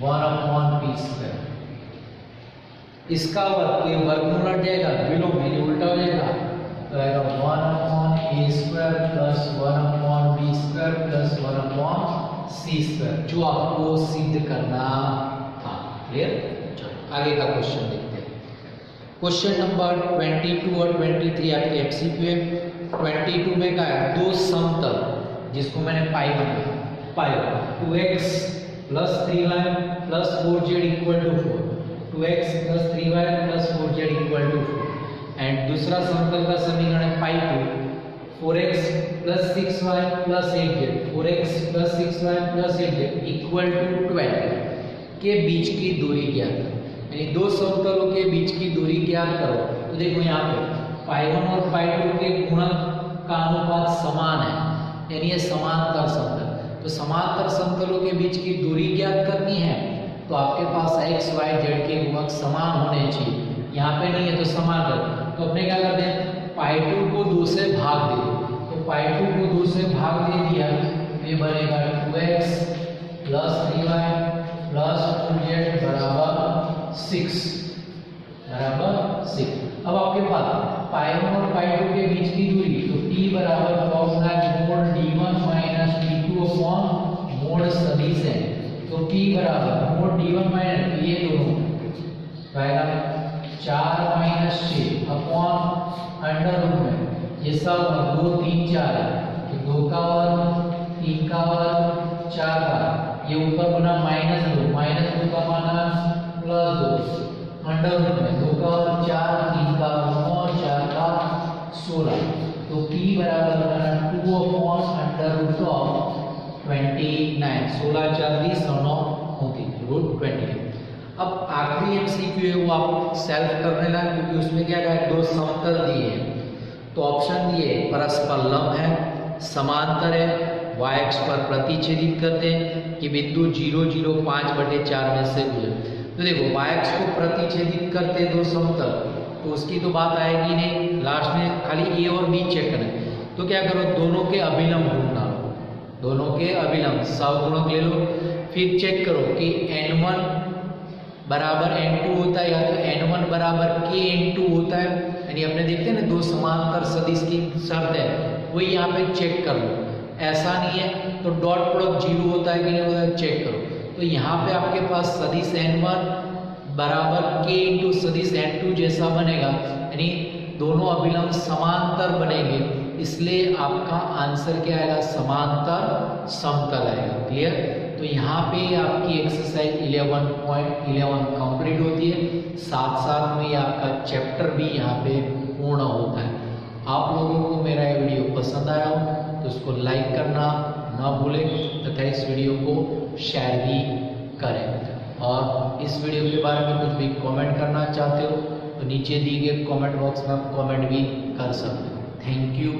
1/p²। इसका वर्ग ये वर्गमूल हट जाएगा, विलोम यानी उल्टा हो जाएगा, तो आएगा 1/a² plus 1/b² plus 1/c², जो आपको सिद्ध करना था। क्लियर। चलो आगे का क्वेश्चन देखते हैं। क्वेश्चन नंबर 22 और 23 आपके एमसीक्यू है। 22 में क्या है, दो समतल जिसको मैंने पाई बनाया, pi 2x plus 3y plus 4z equal to 4, 2x plus 3y plus 4z equal to 4, and दूसरा समतल का समीकरण है pi 2 4x plus 6y plus 8z, 4x plus 6y plus 8z equal to 12 के बीच की दूरी ज्ञात करो। यानी दो समतलों के बीच की दूरी ज्ञात करो। तो देखो यहाँ पे पाई 1 और पाई 2 के गुणक का अनुपात समान है, यानी ये समांतर समतल। तो समांतर समतलों के बीच की दूरी ज्ञात करनी है, तो आपके पास x y z के गुणक समान होने चाहिए। यहाँ पे नहीं है तो समान कर, तो अपने क्या करते हैं, पाई 2 को 2 से भाग दे दो, तो पाई 2 को 2 से भाग दे दिया, ये बनेगा 2x plus 3y plus 4z बराबर 6 बराबर 6। अब आपके पास पाई 1 और पाई 2 के बीच की दूरी, तो t बराबर formula mode d1 minus d2 upon mode सदिश है, तो p बराबर मोड d1 माइनस ये दोनों आएगा 4 माइनस 6 अपॉन अंडर रूट में ये सब 2 3 4 है, तो 2 का वर्ग 3 का वर्ग 4 का, ये ऊपर बना -2 का माइनस प्लस 2 अंडर रूट में 2 का वर्ग 4 3 का वर्ग 4 का 16, तो p बराबर बना 2 अपॉन अंडर रूट ऑफ 29, 16 4 20 और 9 29 रूट 29। अब आखिरी एमसीक्यू है वो आप सेल्फ कर लेना, क्योंकि उसमें क्या है, दो समतल दिए हैं, तो ऑप्शन दिए परस्पर लंब है, समांतर है, y अक्ष पर प्रतिच्छेदित करते हैं कि बिंदु 0 0 5/4 में से गुजरे। तो देखो y अक्ष को प्रतिच्छेदित करते दो समतल, तो उसकी तो बात आएगी नहीं, लास्ट में खाली a और b चेक करना है। तो क्या करो, दोनों के अभिलंब ढूंढना, दोनों के अभिलंब सहगुणक ले लो, फिर चेक करो कि n1 बराबर n2 होता है या तो n1 बराबर k n2 होता है, यानी अपने देखते हैं ना दो समांतर सदिश की शर्त है, वही यहाँ पे चेक कर लो। ऐसा नहीं है तो डॉट प्रोडक्ट 0 होता है कि नहीं होता है, चेक करो। तो यहाँ पे आपके पास सदिश n1 बराबर k इंटू सदिश n2 जैसा बनेगा, यानी दोनों अभिलंब समांतर बनेंगे, इसलिए आपका आंसर क्या आएगा, समांतर समतल आएगा। क्लियर। तो यहाँ पे आपकी एक्सरसाइज 11.11 कंप्लीट होती है, साथ साथ में आपका चैप्टर भी यहाँ पे पूर्ण होता है। आप लोगों को मेरा ये वीडियो पसंद आया हो तो इसको लाइक करना ना भूलें तथा इस वीडियो को शेयर भी करें, और इस वीडियो के बारे में कुछ भी कमेंट करना चाहते हो तो नीचे दिए गए कमेंट बॉक्स में आप कमेंट भी कर सकते हो। Thank you.